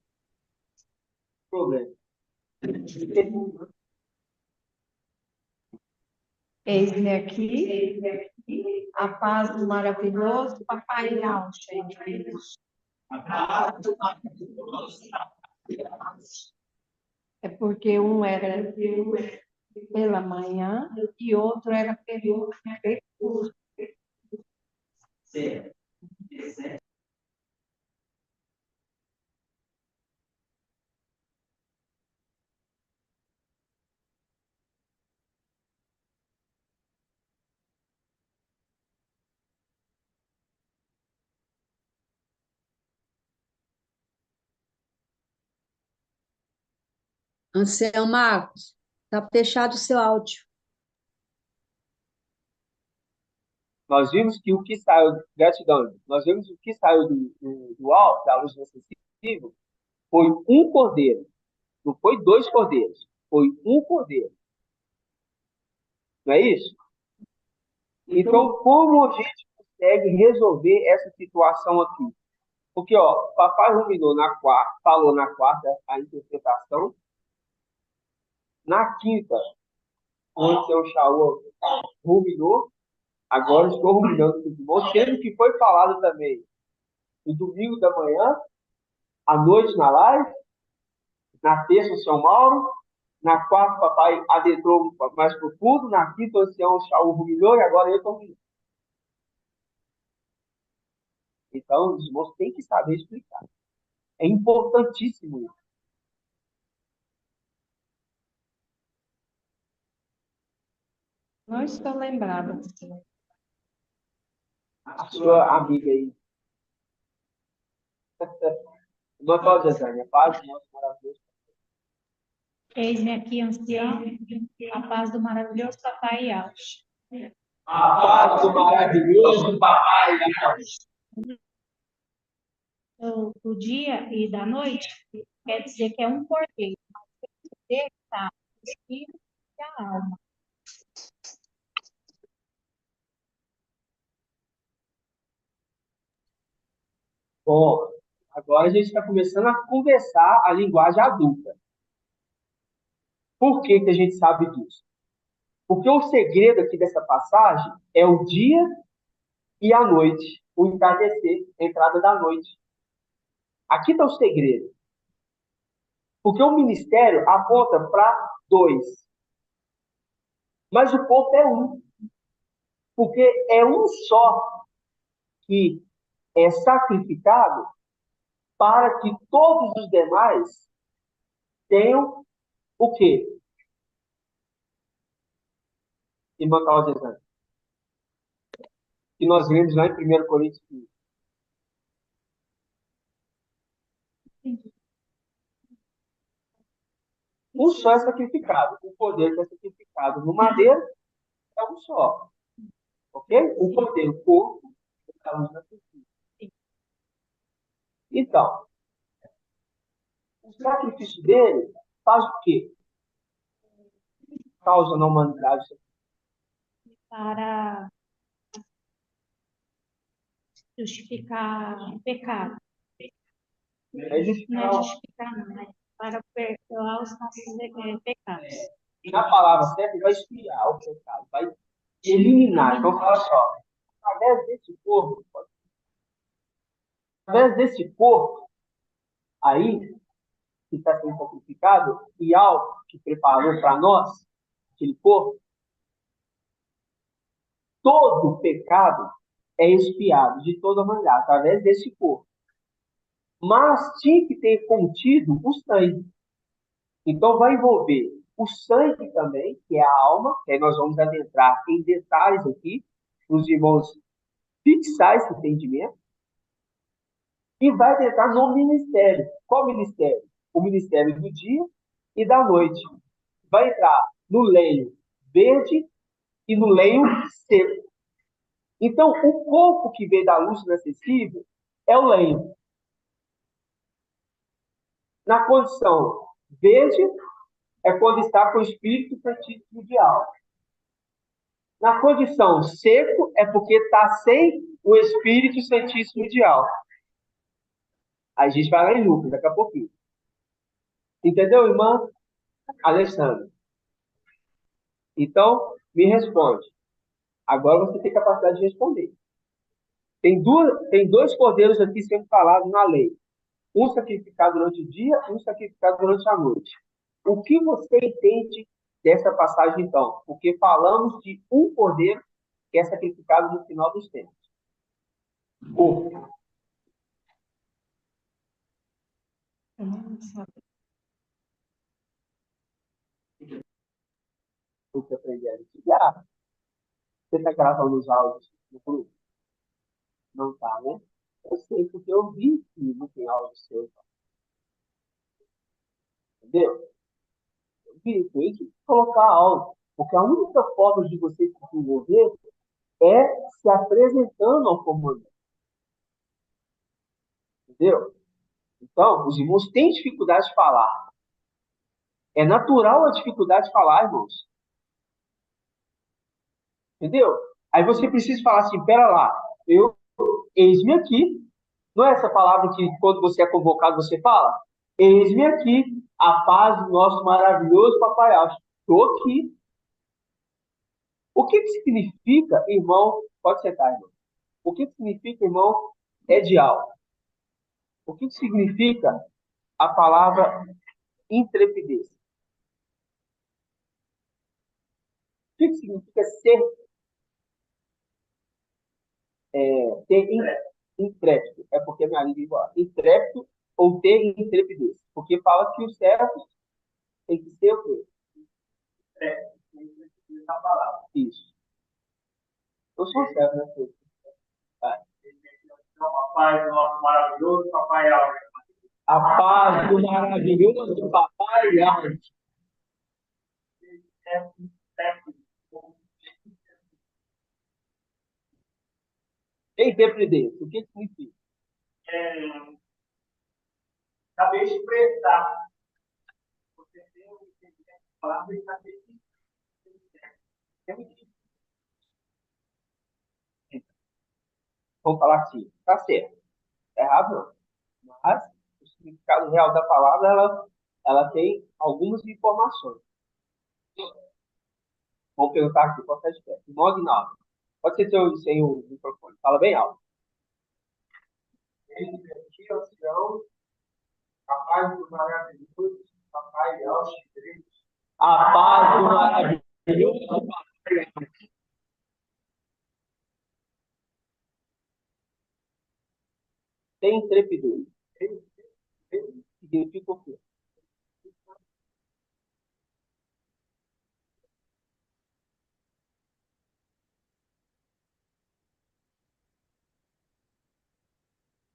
problema. Eis-me aqui, a paz do maravilhoso Papai Alcha. É porque um era pela manhã e outro era pelo crepúsculo. Ancião Marcos, está fechado o seu áudio. Nós vimos que o que saiu, gratidão, nós vimos que o que saiu do alto, da luz acessível, foi um cordeiro. Não foi 2 cordeiros, foi um cordeiro. Não é isso? Então, como a gente consegue resolver essa situação aqui? Porque, ó, papai ruminou na quarta, falou na quarta a interpretação. Na quinta, onde o seu Shaul ruminou, agora estou ruminando com os irmãos, sendo que foi falado também no domingo da manhã, à noite na live, na terça o São Mauro, na quarta o papai adentrou mais profundo, na quinta o ancião Shaul ruminou e agora eu estou ruminando. Então, os irmãos têm que saber explicar. É importantíssimo isso. Não estou lembrada. A sua amiga aí. Doutor Jezânia, paz do nosso maravilhoso. Eis-me aqui, ancião, a paz do maravilhoso Papai Alcha. A paz do maravilhoso Papai Alcha. Do dia e da noite, quer dizer que é um cordeiro. Mas o cordeiro está o espírito e a alma. Bom, agora a gente está começando a conversar a linguagem adulta. Por que a gente sabe disso? Porque o segredo aqui dessa passagem é o dia e a noite, o entardecer, a entrada da noite. Aqui está o segredo. Porque o ministério aponta para 2. Mas o corpo é um. Porque é um só que é sacrificado para que todos os demais tenham o quê? Irmã Cláudia Zana. Que nós lemos lá em 1 Coríntios 15. Um só é sacrificado. O cordeiro que é sacrificado no madeiro é um só. Ok? O cordeiro, o corpo, está no sacrifício. Então, o sacrifício dele faz o quê? Causa na humanidade. Para justificar o pecado. Não é justificar, não, é para perdoar os nossos pecados. Na palavra certa, vai expiar o pecado, vai eliminar. Então, fala só, através desse corpo aí, que está sendo sacrificado, e algo que preparou para nós, aquele corpo, todo o pecado é expiado de toda maneira, através desse corpo. Mas tinha que ter contido o sangue. Então, vai envolver o sangue também, que é a alma, que aí nós vamos adentrar em detalhes aqui, os irmãos fixar esse entendimento, e vai adentrar no ministério. Qual ministério? O ministério do dia e da noite. Vai entrar no lenho verde e no lenho seco. Então, o corpo que vê da luz inacessível é o lenho. Na condição verde, é quando está com o espírito santíssimo de alma. Na condição seco, é porque está sem o espírito santíssimo de alma. Aí a gente vai lá em Lucas, daqui a pouquinho. Entendeu, irmã Alessandra? Então, me responde. Agora você tem capacidade de responder. Tem dois cordeiros aqui sendo falados na lei. Um sacrificado durante o dia, um sacrificado durante a noite. O que você entende dessa passagem, então? Porque falamos de um cordeiro que é sacrificado no final dos tempos. Corpo. Você aprender a litigar. Você está gravando os áudios no grupo? Não está, né? Eu sei, porque eu vi que não tem áudio seu. Entendeu? Eu vi, tem que colocar áudio. Porque a única forma de você se desenvolver é se apresentando ao comandante. Entendeu? Então, os irmãos têm dificuldade de falar. É natural a dificuldade de falar, irmãos. Entendeu? Aí você precisa falar assim, pera lá, eis-me aqui. Não é essa palavra que quando você é convocado você fala? Eis-me aqui, a paz do nosso maravilhoso Papai Alto. Estou aqui. O que significa, irmão? Pode sentar, irmão. O que significa, irmão, edial? O que significa a palavra intrepidez? O que significa ter intrépido? É porque minha língua é igual. Intrépido ou ter intrepidez? Porque fala que os servos têm que ser o quê? Essa palavra. Isso. Eu sou servo, né, filho? A paz do nosso maravilhoso Papai Alto. A paz do maravilhoso Papai Alto. Intrepidez, o que significa? Saber expressar. Você tem um entendimento da palavra e saber vamos falar assim, tá certo. É errado não. Mas o significado real da palavra, ela tem algumas informações. Vamos perguntar aqui, pode estar de pé. Irmão Aguinaldo, pode ser sem o microfone. Fala bem alto. A paz do maravilhoso Papai Alto. A paz do maravilhoso Papai Alto. Tem intrepidez. Significa o quê?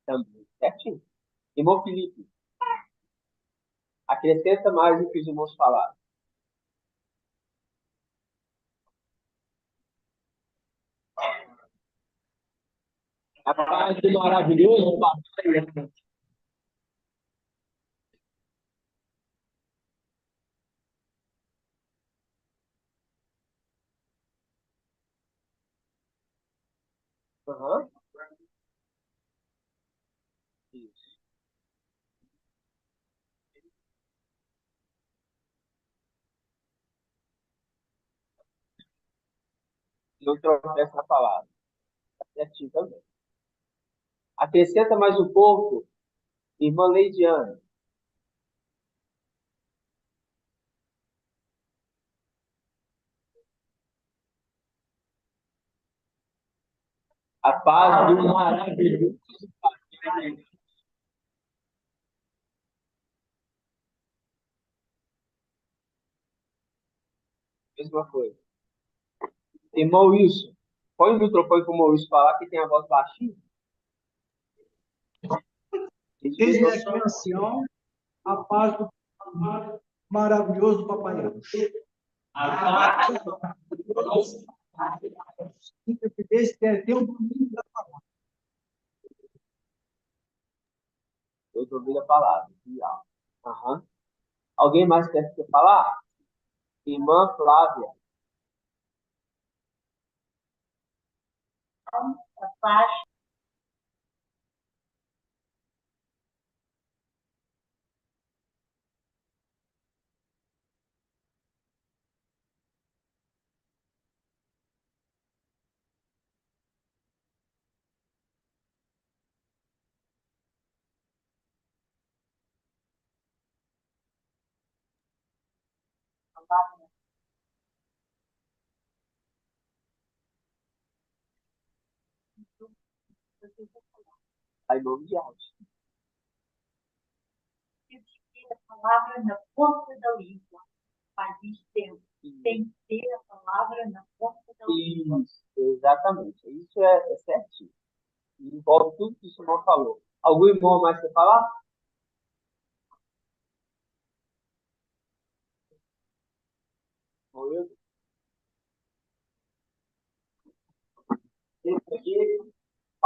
Também. Certinho. Irmão Felipe, acrescenta mais o que os irmãos falaram. A paz do maravilhoso Papai Alto. Uhum. Isso. Não tropeça na palavra. Certinho também. Acrescenta mais um pouco, irmã Leidiane. A paz do maravilhoso Papai. Mesma coisa. Irmão Wilson, põe o microfone para o irmão Wilson falar que tem a voz baixinha. Desde aqui, ancião, a paz do maravilhoso Papai Alto. A paz do maravilhoso Esther, tem um domínio da palavra. Eu domino a palavra. Aham. Alguém mais quer falar? Irmã Flávia. A paz. Aí, nome de Deus. A palavra na ponta da língua. Faz isso tempo. Tem que ter a palavra na ponta da língua. Isso, exatamente. Isso é certinho. Envolve tudo que o senhor falou. Algum irmão mais quer falar? Eu? Esse aqui,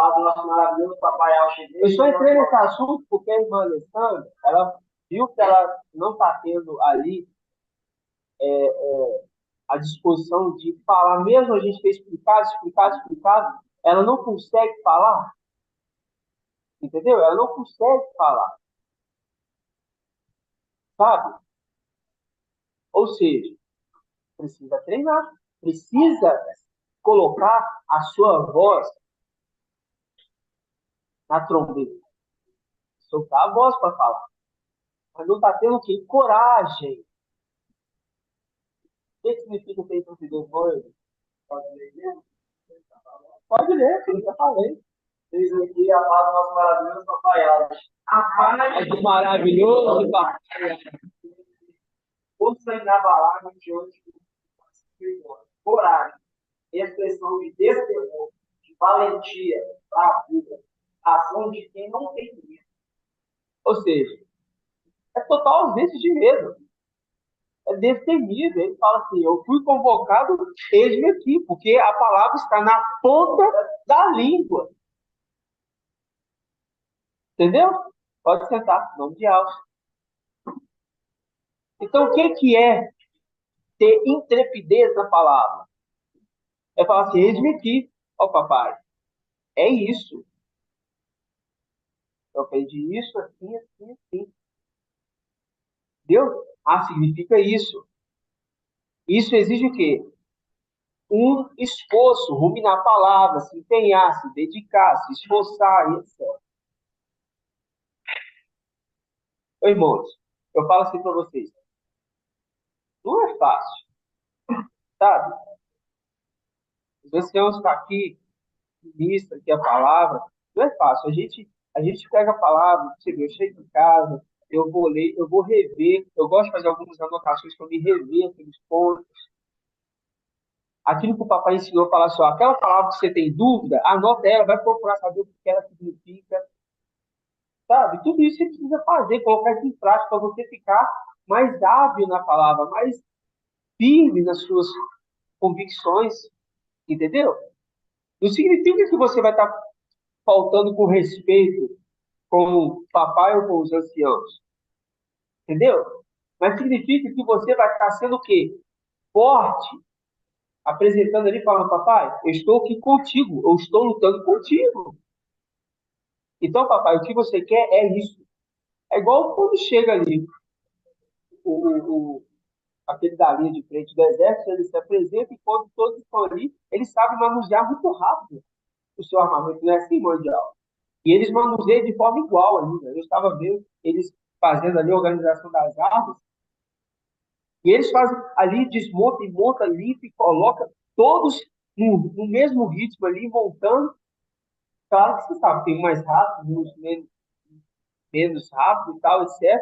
Faz o nosso maravilhoso papai Alcide. Eu só entrei nesse assunto porque a irmã Alessandra, ela viu que ela não está tendo ali a disposição de falar, mesmo a gente ter explicado, ela não consegue falar, entendeu? Ela não consegue falar, sabe? Ou seja, precisa treinar, precisa colocar a sua voz na trombeta, soltar a voz para falar. Mas não está tendo o quê? Coragem. O que significa ter intrepidez, noivo? Pode ler mesmo? Pode ler, que eu já falei. Diz aqui a paz do nosso maravilhoso papai Alves. A paz do maravilhoso papai Alves. Força inabalável de hoje. Coragem. Expressão de destemor, de valentia, bravura. Ação de quem não tem medo. Ou seja, é total ausência de medo. É destemível. Ele fala assim, eu fui convocado, eis-me aqui, porque a palavra está na ponta da língua. Entendeu? Pode sentar, nome de Alves. Então, o que é ter intrepidez na palavra? É falar assim, eis-me aqui, ó papai. É isso. Eu aprendi isso, assim, assim, assim. Entendeu? Ah, significa isso. Isso exige o quê? Um esforço, ruminar a palavra, se empenhar, se dedicar, se esforçar, etc. Irmãos, eu falo assim para vocês. Não é fácil, sabe? Os anciãos estão aqui, ministra aqui a palavra, não é fácil. A gente pega a palavra, você vê, eu chego em casa, eu vou ler, eu vou rever, eu gosto de fazer algumas anotações para me rever aqueles pontos. Aquilo que o papai ensinou a falar só, aquela palavra que você tem dúvida, anota ela, vai procurar saber o que ela significa. Sabe? Tudo isso você precisa fazer, colocar isso em prática para você ficar mais hábil na palavra, mais firme nas suas convicções, entendeu? Não significa que você vai estar faltando com respeito com o papai ou com os anciãos, entendeu? Mas significa que você vai estar sendo o quê? Forte, apresentando ali, falando, papai, eu estou aqui contigo, eu estou lutando contigo. Então, papai, o que você quer é isso. É igual quando chega ali aquele da linha de frente do exército, ele se apresenta e quando todos estão ali, eles sabem manusear muito rápido o seu armamento, não é assim, mundial. E eles manuseiam de forma igual ainda. Eu estava vendo eles fazendo ali a organização das armas, e eles fazem ali, desmonta e monta, limpa e coloca todos no mesmo ritmo ali, montando. Claro que você sabe, tem um mais rápido, uns menos rápido e tal, etc.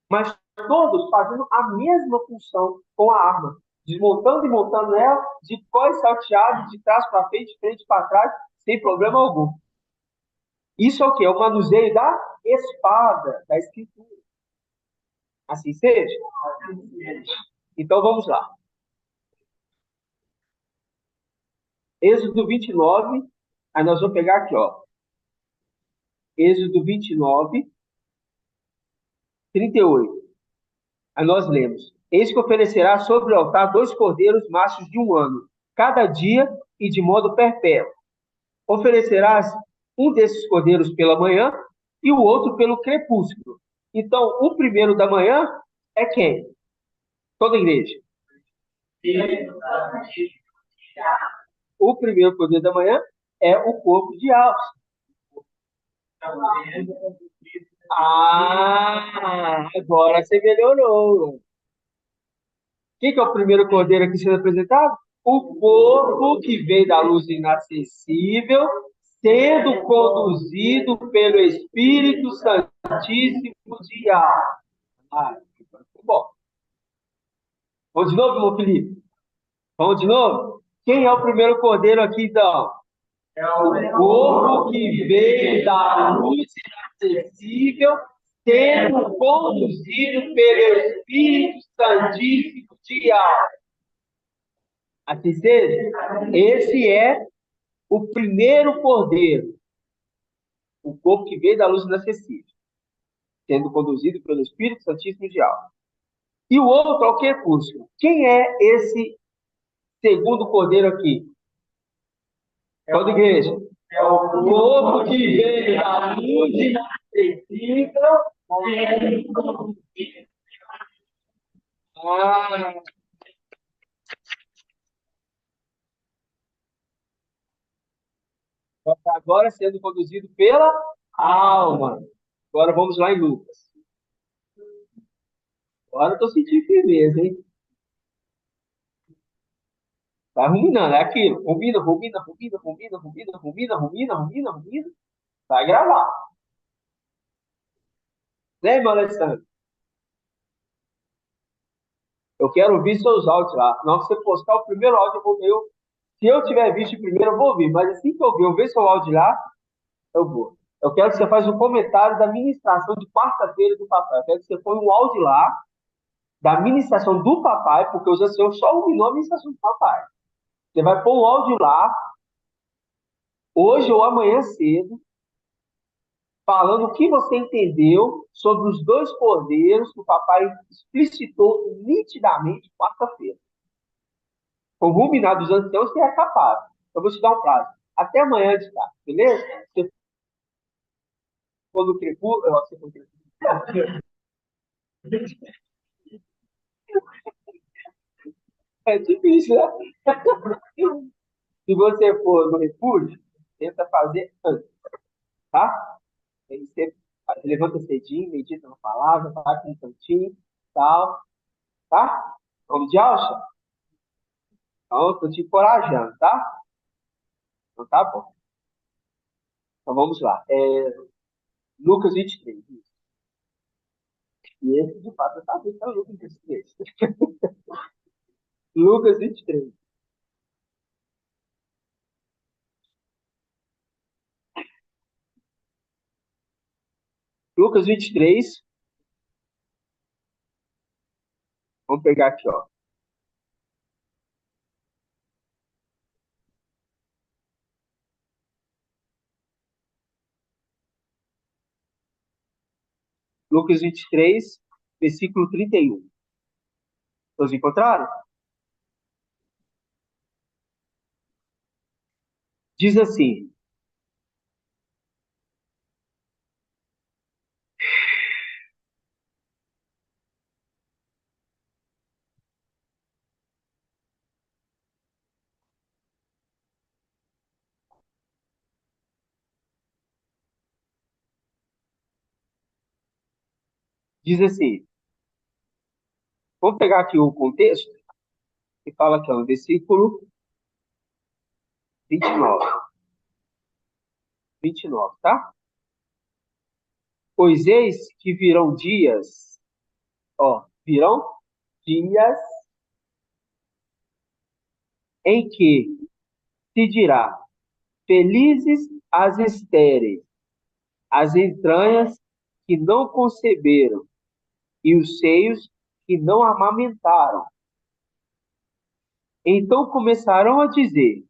Mas todos fazendo a mesma função com a arma. Desmontando e montando ela, de cós salteado, de trás para frente para trás, sem problema algum. Isso é o quê? É o manuseio da espada, da escritura. Assim seja? Então vamos lá. Êxodo 29, aí nós vamos pegar aqui, ó. Êxodo 29, 38. Aí nós lemos: Eis que oferecerá sobre o altar 2 cordeiros machos de 1 ano, cada dia e de modo perpétuo. Oferecerás um desses cordeiros pela manhã e o outro pelo crepúsculo. Então, o primeiro da manhã é quem? Toda a igreja. O primeiro cordeiro da manhã é o corpo de Alça. Ah, agora você melhorou. Quem que é o primeiro cordeiro aqui sendo apresentado? O corpo que veio da luz inacessível, sendo conduzido pelo Espírito Santíssimo de alma. Ah, bom. Vamos de novo, irmão Felipe? Vamos de novo? Quem é o primeiro cordeiro aqui, então? É o corpo que veio da luz inacessível, sendo conduzido pelo Espírito Santíssimo de alma. Assim seja, esse é o primeiro cordeiro, o corpo que veio da luz inacessível, sendo conduzido pelo Espírito Santíssimo de alma. E o outro é o crepúsculo. Quem é esse segundo cordeiro aqui? Toda igreja. É o corpo que veio da luz inacessível. Ah. Agora sendo conduzido pela alma. Agora vamos lá em Lucas. Agora eu estou sentindo firmeza, hein? Tá ruminando, é aquilo. Rumina. Vai gravar. Né, irmão Alessandro? Eu quero ouvir seus áudios lá. Na hora que você postar o primeiro áudio, eu vou ver. Se eu tiver visto primeiro, eu vou ouvir. Mas assim que eu ver seu áudio lá, eu vou. Eu quero que você faça um comentário da ministração de quarta-feira do papai. Eu quero que você põe um áudio lá da ministração do papai, porque os anciãos só ruminou a ministração do papai. Você vai pôr o áudio lá, hoje ou amanhã cedo, falando o que você entendeu sobre os 2 cordeiros que o papai explicitou nitidamente quarta-feira. O ruminar dos anciãos que é capaz. Eu vou te dar um prazo. Até amanhã de tarde, beleza? Você for no crepúsculo, você for no crepúsculo. É difícil, né? Se você for no refúgio, tenta fazer antes, tá? Aí você levanta cedinho, medita na palavra, vai com um cantinho, tal, tá? Vamos de alça? Então, eu tô te encorajando, tá? Então, tá bom. Então, vamos lá. Lucas 23. E esse, de fato, eu sabia que era Lucas 23. Lucas 23. Lucas 23. Vamos pegar aqui, ó. Lucas 23, versículo 31. Todos encontraram? Diz assim: vamos pegar aqui o contexto, que fala aqui, ó, no versículo 29. 29, tá? Pois eis que virão dias, em que se dirá: felizes as estéreis, as entranhas que não conceberam, e os seios que não amamentaram. Então começarão a dizer: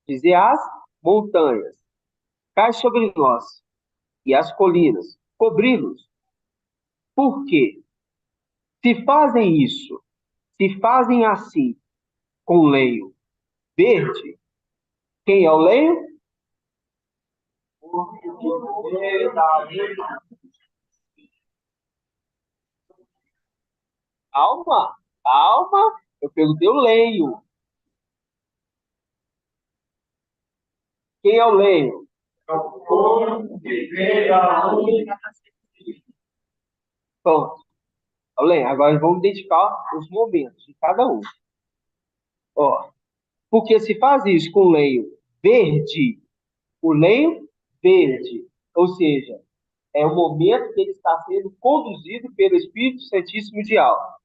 Dizer as montanhas, cai sobre nós, e as colinas, cobri-los. Por quê? Se fazem isso, se fazem assim, com lenho verde, quem é o lenho? Calma, calma, eu perguntei o lenho. Quem é o lenho? Pronto, é o lenho. Agora vamos identificar os momentos de cada um. Ó, porque se faz isso com lenho verde, o lenho verde, ou seja, é o momento que ele está sendo conduzido pelo Espírito Santíssimo de alma.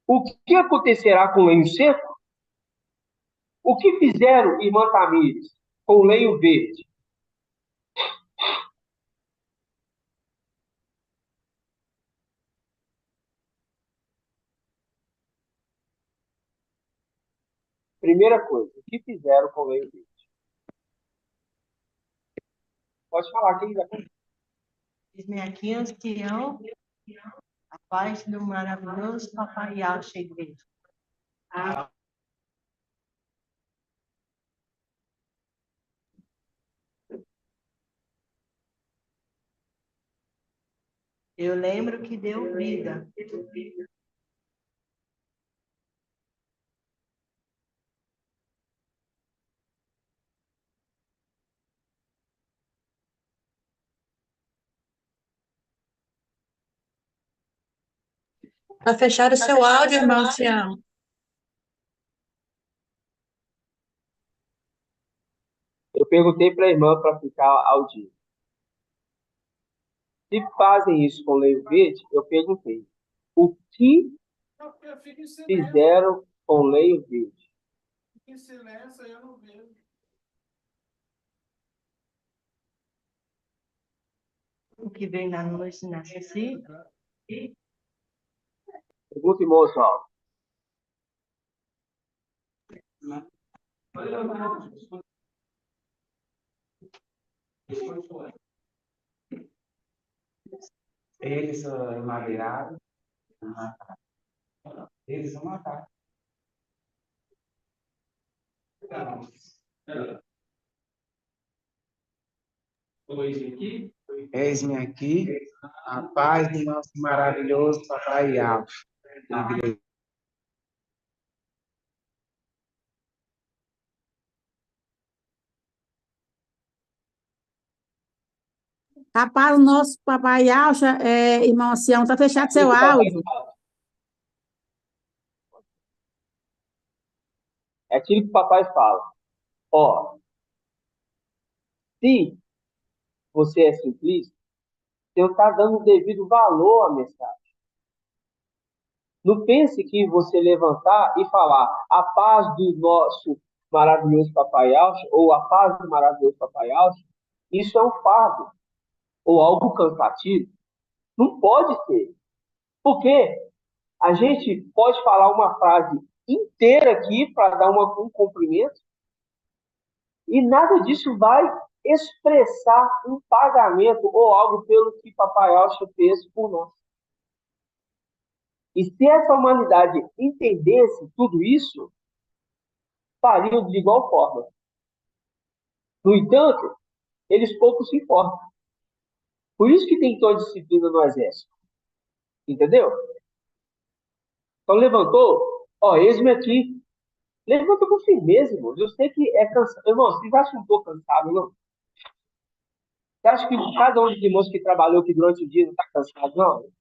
O que acontecerá com o lenho seco? O que fizeram irmã Tamires com o lenho verde? Primeira coisa, o que fizeram com o lenho verde? Pode falar, quem já Diz-me aqui, ancião, a paz do maravilhoso Papai Yasha Igreja. Eu lembro que deu vida. Para fechar o seu áudio, irmão Tião. Eu perguntei para a irmã para ficar audível. Se fazem isso com lenho verde, eu perguntei. O que fizeram com lenho verde? Em silêncio, eu não vejo. O que vem na noite nasce assim. Pergunta, irmão Oswaldo. Eles são emadeirados, eles são matados. Eis-me aqui, a paz do nosso maravilhoso Papai Alves. Rapaz, o nosso papai Alcha, irmão Sião, está fechado seu áudio. É aquilo que o papai fala. Ó, se você é simplista, você está dando o devido valor à mensagem. Não pense que você levantar e falar a paz do nosso maravilhoso Papai Alcha, ou a paz do maravilhoso Papai Alcha, isso é um fardo, ou algo cansativo. Não pode ser. Porque a gente pode falar uma frase inteira aqui para dar um cumprimento, e nada disso vai expressar um pagamento ou algo pelo que Papai Alcha fez por nós. E se essa humanidade entendesse tudo isso, fariam de igual forma. No entanto, eles pouco se importam. Por isso que tem toda disciplina no exército. Entendeu? Então levantou, ó, eis-me aqui. Levanta com firmeza, irmão. Eu sei que é cansado. Irmão, vocês acham que eu estou cansado, não? Você acha que cada um dos irmãos que trabalhou aqui durante o dia não está cansado, não?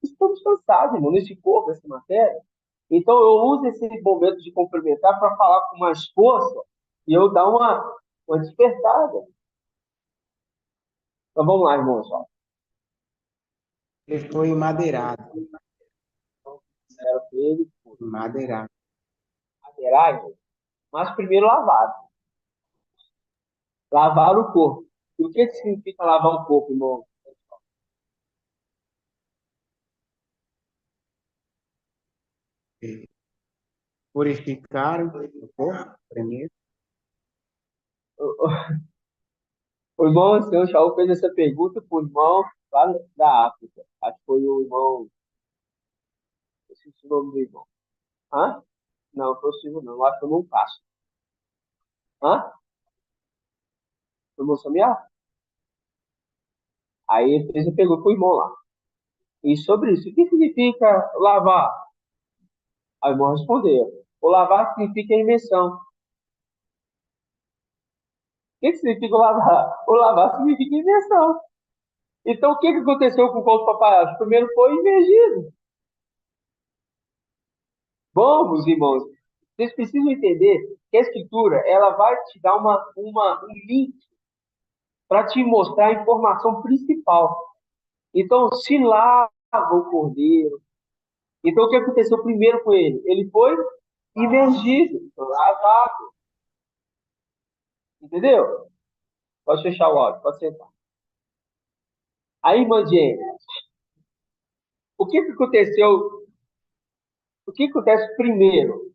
Estamos cansados, irmão, nesse corpo, nessa matéria. Então, eu uso esse momento de cumprimentar para falar com mais força e eu dar uma despertada. Então, vamos lá, irmãos. Ó. Ele foi emadeirado. Era ele, Madeirado. madeirar, irmão. Mas primeiro lavado. Lavar o corpo. E o que significa lavar o corpo, irmão? Purificaram o corpo primeiro. O irmão ancião Shaul fez essa pergunta para o irmão lá da África. Acho que foi o irmão. Eu esqueci o nome do irmão. Hã? Não, foi o Silvio, não. Eu acho que foi o irmão Castro. Hã? Foi o irmão Samuel? Aí ele fez a pergunta para o irmão lá. E sobre isso, o que significa lavar? Aí o irmão respondeu. O lavar significa invenção. O que significa o lavar? O lavar significa invenção. Então, o que aconteceu com o corpo do papai? Primeiro foi imergido. Bom, meus irmãos, vocês precisam entender que a Escritura ela vai te dar um link para te mostrar a informação principal. Então, se lava o cordeiro. Então, o que aconteceu primeiro com ele? Ele foi imergido, lavado. Entendeu? Pode fechar o áudio, pode sentar. Aí, irmã Jane, o que aconteceu? O que acontece primeiro?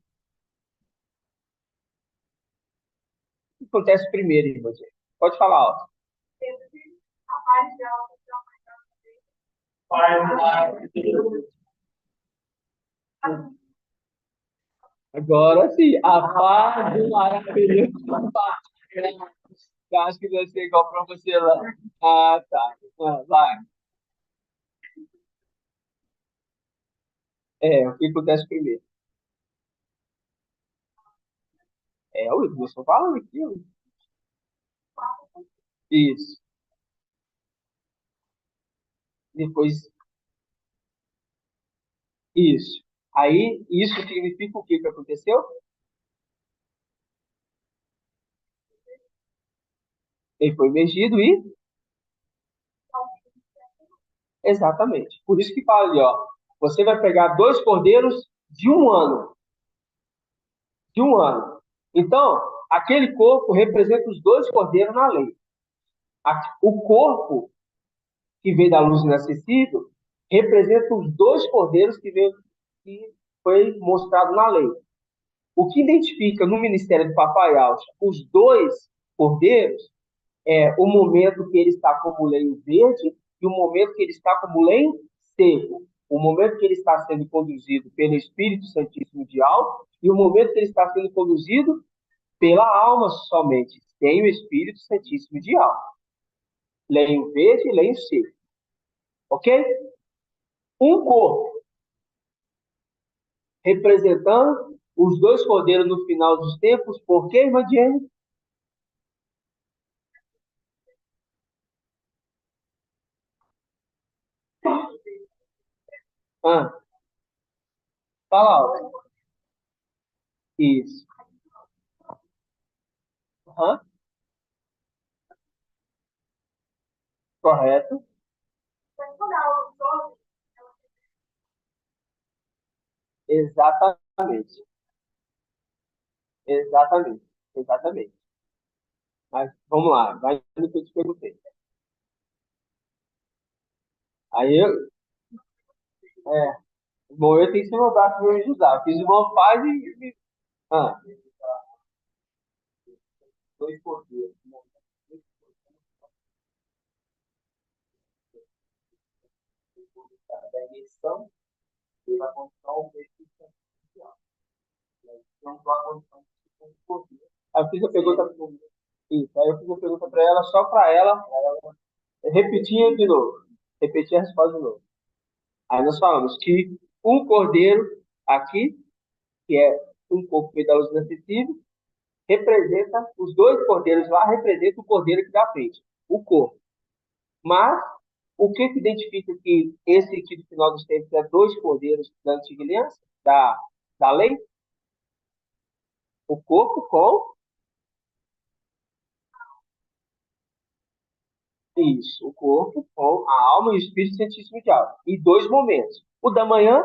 O que acontece primeiro, irmã Jane? Pode falar, alto. Agora sim, a paz do maravilhoso. Eu acho que vai ser igual para você lá. Ah, tá. Vai. O que acontece primeiro? O Wilson falando aqui. Isso. Depois. Isso. Aí, isso significa o que aconteceu? Ele foi imergido e... Exatamente. Por isso que fala ali, ó. Você vai pegar 2 cordeiros de 1 ano. De 1 ano. Então, aquele corpo representa os 2 cordeiros na lei. O corpo que veio da luz inacessível representa os 2 cordeiros que foi mostrado na lei. O que identifica no ministério do Papai Alcha os 2 cordeiros é o momento que ele está como lenho verde e o momento que ele está como lenho seco. O momento que ele está sendo conduzido pelo Espírito Santíssimo de alto e o momento que ele está sendo conduzido pela alma somente, sem o Espírito Santíssimo de alto. Lenho verde e lenho seco. Ok? Um corpo representando os 2 cordeiros no final dos tempos. Por quê, irmã Jenny? Fala alto. Isso. Correto. Exatamente. Exatamente. Mas vamos lá, vai no que eu te perguntei. Aí bom, eu tenho que ser meu braço para me ajudar. Fiz irmão faz e. 2 cordeiros. Da emissão, ele vai contar o benefício social. Não vai contar o cordeiro. Aí eu fiz a pergunta para ela, só para ela repetir de novo. Repetir a resposta de novo. Aí nós falamos que um cordeiro aqui, que é um corpo feito da luz inacessível, representa, os 2 cordeiros lá representam o cordeiro aqui da frente, o corpo. Mas, o que identifica que esse aqui do final dos tempos é 2 cordeiros da antiga aliança, da lei? O corpo com... Isso, o corpo com a alma e o Espírito Santíssimo de alma. E 2 momentos. O da manhã,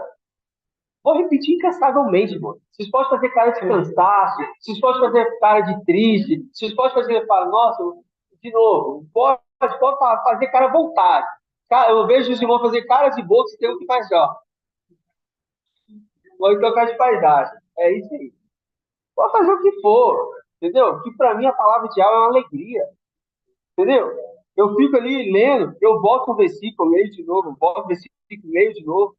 vou repetir incansavelmente, irmão. Vocês podem fazer cara de cansaço, vocês podem fazer cara de triste, vocês podem fazer, nossa, de novo, pode fazer cara à vontade. Eu vejo os irmãos fazer cara de boca e tem um que faz, ó. Ou então cara de paisagem. É isso aí. Pode fazer o que for. Entendeu? Que para mim a palavra de Yahweh é uma alegria. Entendeu? Eu fico ali lendo, eu volto um versículo, leio de novo, volto um versículo, leio de novo.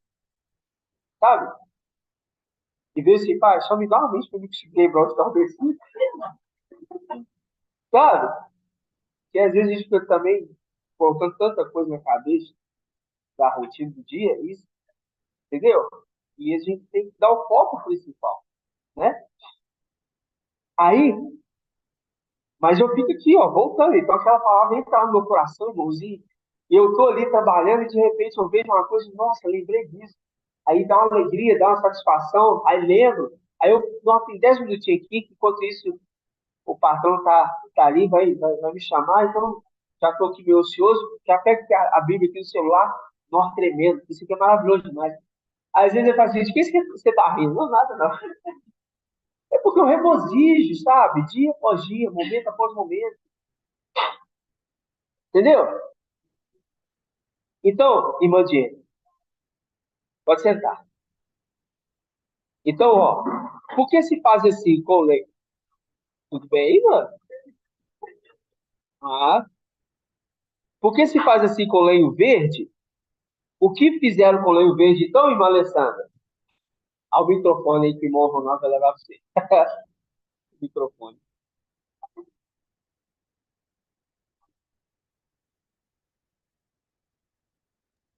Sabe? E vejo assim, pai, só me dá uma mente para me lembrar onde está o versículo. Sabe? Que às vezes a gente fica também colocando tanta coisa na cabeça da rotina do dia, isso, entendeu? E a gente tem que dar o foco principal, né? Aí, mas eu fico aqui, ó, voltando, então aquela palavra entra no meu coração, irmãozinho, e eu tô ali trabalhando e de repente eu vejo uma coisa, nossa, lembrei disso. Aí dá uma alegria, dá uma satisfação, aí lembro, aí eu, nossa, tem 10 minutinhos aqui, que enquanto isso o patrão tá ali, vai me chamar, então já estou aqui meio ocioso, já pego a Bíblia aqui no celular, nossa, tremendo, isso aqui é maravilhoso demais. Às vezes eu falo assim, de que você tá rindo? Não, nada não. É porque eu regozijo, sabe? Dia após dia, momento após momento. Entendeu? Então, irmã Diego, pode sentar. Então, ó, por que se faz assim com o leite? Tudo bem, mano? Ah, por que se faz assim com lenho verde? O que fizeram com o lenho verde então, irmã Alessandra? Ao microfone aí que o irmão Ronaldo vai levar para você. Microfone.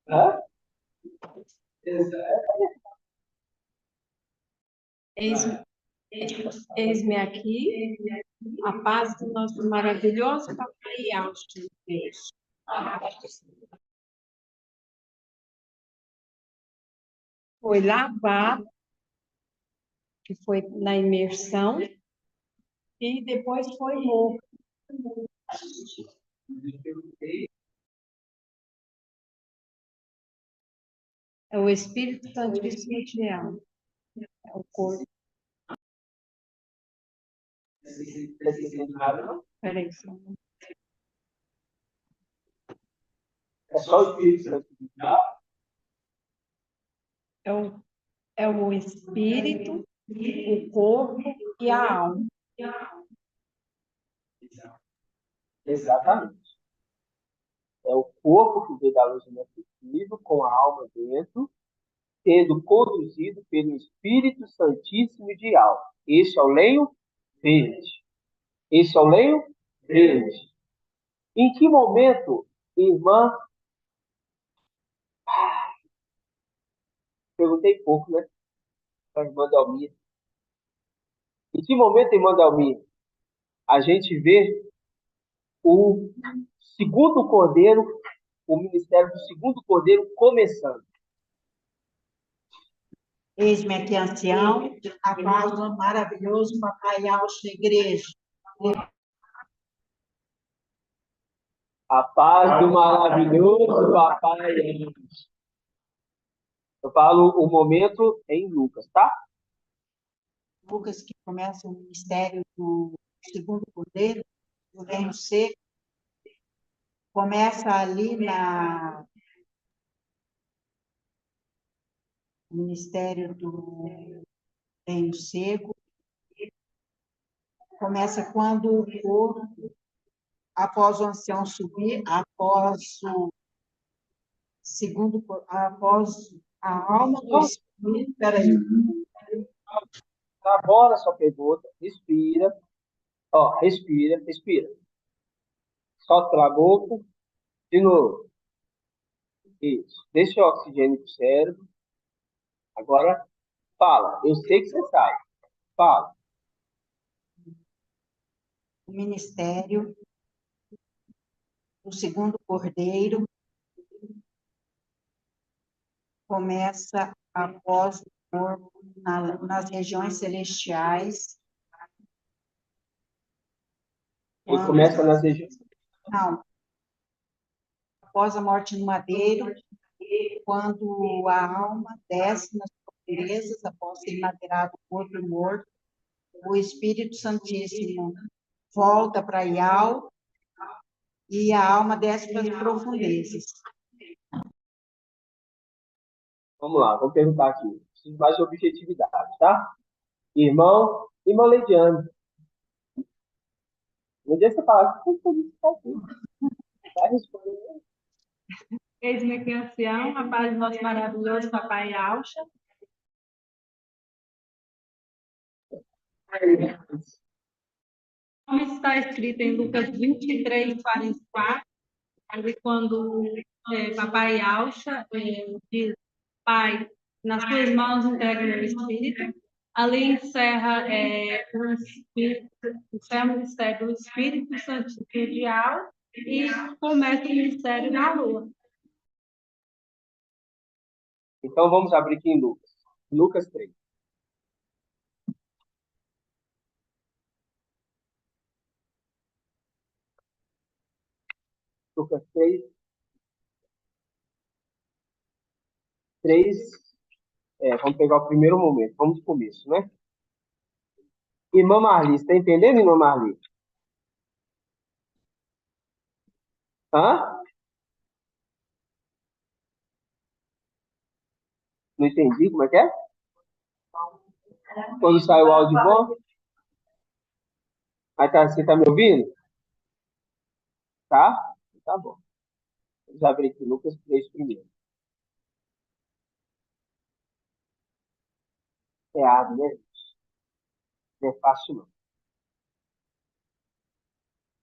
Hã? Eis-me aqui, a paz do nosso maravilhoso Papai Austin. Foi lavado, que foi na imersão, e depois foi morto. É o Espírito Santíssimo de Deus. É o corpo. Peraí, só. É só o Espírito Santo. É o espírito, o corpo e a alma. Exatamente. É o corpo que vê da luz inacessível, com a alma dentro, sendo conduzido pelo Espírito Santíssimo de alma. Este é o lenho verde. Este é o lenho verde. Em que momento, irmã? Perguntei pouco, né? Para a irmã Dalmir. Em que momento, irmã Dalmir, a gente vê o segundo cordeiro, o ministério do segundo cordeiro começando? Eis-me aqui, ancião, a paz do maravilhoso Papai Austin Igreja. A paz do maravilhoso Papai Austin. Eu falo o momento em Lucas, tá? Lucas, que começa o ministério do segundo cordeiro, do reino seco, começa ali no ministério do reino seco, começa quando o corpo, após o ancião subir, após o segundo, após a alma do espírito, peraí. Elabora sua pergunta, respira. Ó, respira, respira. Solta pela boca. De novo. Isso. Deixa o oxigênio pro cérebro. Agora, fala. Eu sei que você sabe. Fala. O ministério do segundo cordeiro começa após o corpo nas regiões celestiais. Ele começa nas regiões. Não. Após a morte no madeiro, quando a alma desce nas profundezas, após ser madeirado o corpo morto, o Espírito Santíssimo volta para Yau e a alma desce para as profundezas. Vamos lá, vou perguntar aqui. Preciso mais de objetividade, tá? Irmã Leidiane. Não adianta você falar que você está aqui. Vai responder. Eis-me aqui, ancião, a paz do nosso maravilhoso papai Alcha. Como está escrito em Lucas 23, 44, ali quando papai Alcha diz, Pai, nas tuas mãos entrego o meu espírito, ali encerra o ministério do Espírito Santificial e começa o ministério da Lua. Então vamos abrir aqui em Lucas. Lucas 3. Lucas 3. 3. Vamos pegar o primeiro momento. Vamos do começo, né? Irmã Marli, está entendendo, irmã Marli? Hã? Não entendi, como é que é? Quando sai o áudio bom? Aí tá, você está me ouvindo? Tá? Tá bom. Vamos abrir aqui Lucas 3 primeiro. É árduo, né? Não é fácil, não.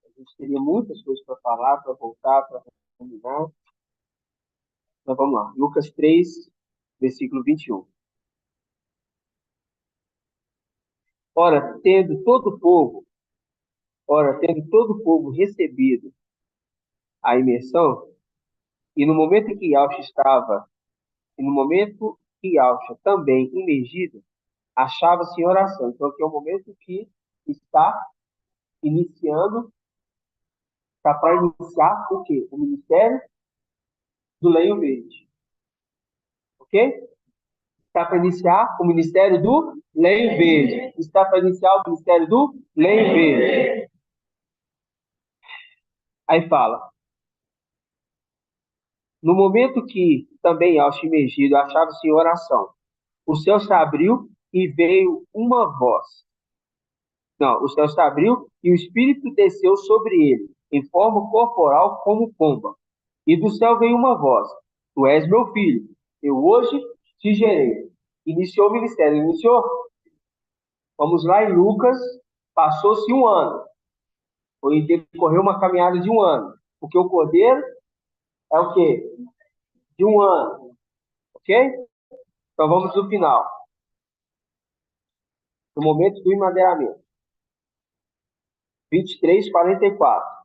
A gente teria muitas coisas para falar, para voltar, para combinar. Então vamos lá. Lucas 3, versículo 21. Ora, tendo todo o povo recebido a imersão, e no momento em que Yaucha também imergido, achava-se em oração. Então aqui é o momento que está iniciando, está para iniciar o quê? O ministério do lenho verde. Ok? Está para iniciar o ministério do lenho verde. Está para iniciar o ministério do lenho verde. Aí fala. No momento que também Yaucha imergido achava-se em oração, o céu se abriu e veio uma voz. Não, o céu se abriu e o Espírito desceu sobre ele, em forma corporal como pomba. E do céu veio uma voz: Tu és meu filho, eu hoje te gerei. Iniciou o ministério, iniciou? Vamos lá em Lucas, passou-se um ano. Decorreu uma caminhada de um ano. Porque o cordeiro é o quê? De um ano. Ok? Então vamos no final. No momento do emadeiramento. 23, 44.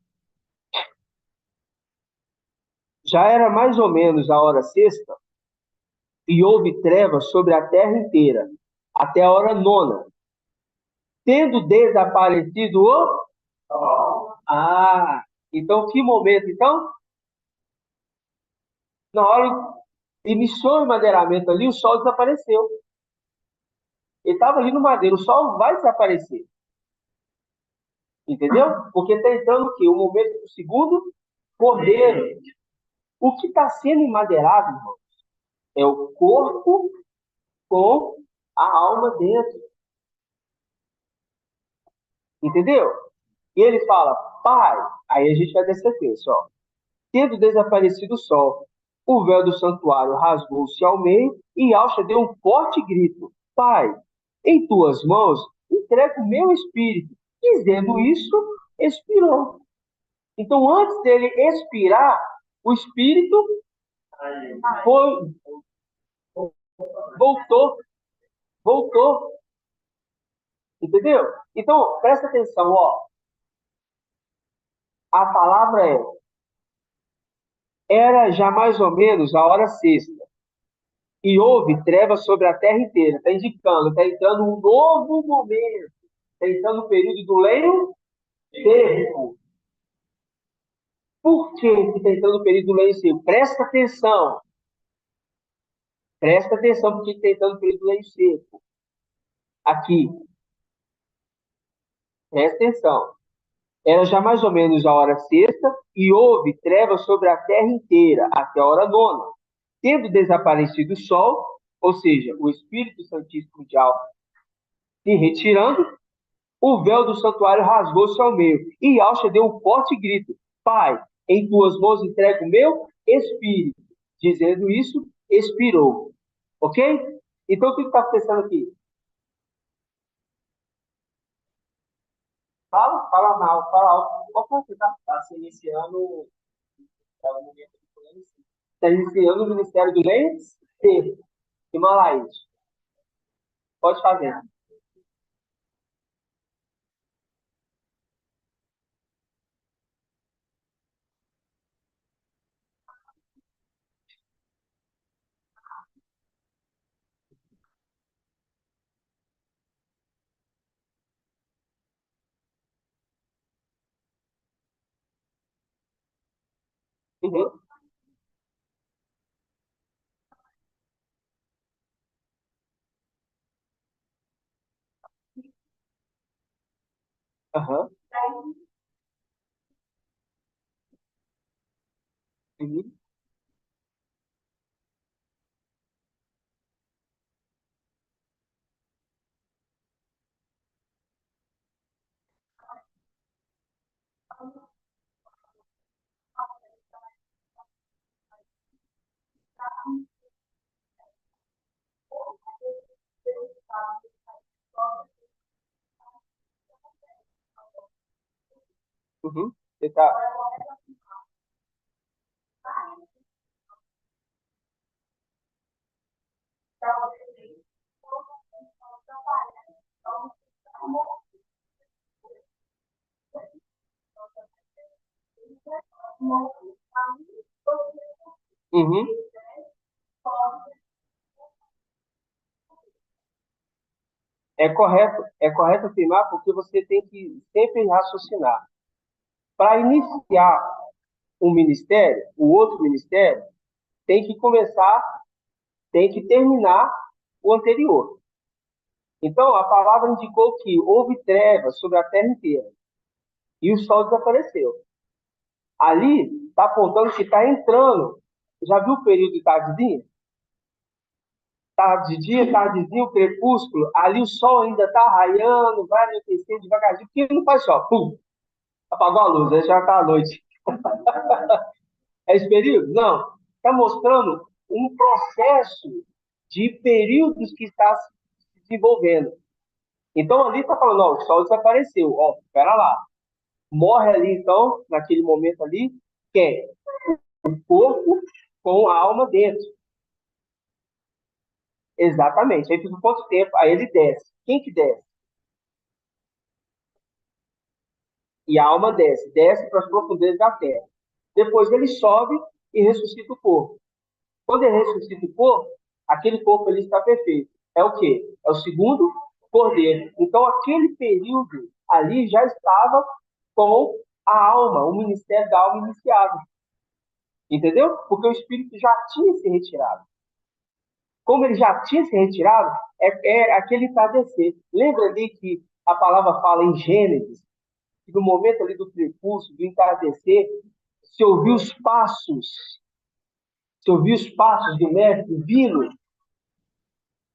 Já era mais ou menos a hora sexta, e houve trevas sobre a terra inteira, até a hora nona. Tendo desaparecido o... Então que momento, então? Na hora que iniciou o emadeiramento ali, o sol desapareceu. Ele estava ali no madeiro, o sol vai desaparecer. Entendeu? Porque está entrando o quê? O momento do segundo cordeiro. O que está sendo emadeirado, irmão, é o corpo com a alma dentro. Entendeu? E ele fala, Pai, aí a gente vai descer o texto, ó. Tendo desaparecido o sol, o véu do santuário rasgou-se ao meio e Yaucha deu um forte grito. Pai, em tuas mãos entrego o meu espírito. Dizendo isso, expirou. Então, antes dele expirar, o espírito voltou. Entendeu? Então, presta atenção, ó. A palavra era já mais ou menos a hora sexta. E houve trevas sobre a terra inteira. Está indicando, está entrando um novo momento. Está entrando o período do lenho seco. Por que está entrando o período do lenho seco? Presta atenção. Presta atenção porque está entrando o período do lenho seco. Aqui. Presta atenção. Era já mais ou menos a hora sexta e houve trevas sobre a terra inteira até a hora nona. Tendo desaparecido o sol, ou seja, o Espírito Santíssimo de Alfa se retirando, O véu do santuário rasgou-se ao meio, e Alcha deu um forte grito: Pai, em tuas mãos entrego o meu espírito. Dizendo isso, expirou. Ok? Então, o que está acontecendo aqui? Fala mal, fala alto. Qual foi que está se iniciando? Está iniciando o ministério do Lens? Sim. Himalaias. Pode fazer. Uhum. Aham. Uhum. Uhum. Você tá... Uhum. É correto afirmar porque você tem que sempre raciocinar. Para iniciar um ministério, o outro ministério, tem que começar, tem que terminar o anterior. Então, a palavra indicou que houve trevas sobre a terra inteira e o sol desapareceu. Ali está apontando que está entrando. Já viu o período de tardezinha? Tarde de dia, tardezinho, crepúsculo. Ali o sol ainda está raiando, vai anoitecer devagarzinho, porque não faz sol. Pum! Apagou a luz, aí já está a noite. É esse período? Não. Está mostrando um processo de períodos que está se desenvolvendo. Então ali está falando, ó, o sol desapareceu. Ó, espera lá. Morre ali, então, naquele momento ali, quem? O corpo com a alma dentro. Exatamente. Aí fica quanto tempo? Aí ele desce. Quem que desce? E a alma desce. Desce para as profundezas da terra. Depois ele sobe e ressuscita o corpo. Quando ele ressuscita o corpo, aquele corpo ali está perfeito. É o quê? É o segundo cordeiro. Então, aquele período ali já estava com a alma, o ministério da alma iniciado. Entendeu? Porque o espírito já tinha se retirado. Como ele já tinha se retirado, é aquele entardecer. Lembra ali que a palavra fala em Gênesis, que no momento ali do crepúsculo, do entardecer, se ouviu os passos do mestre vindo,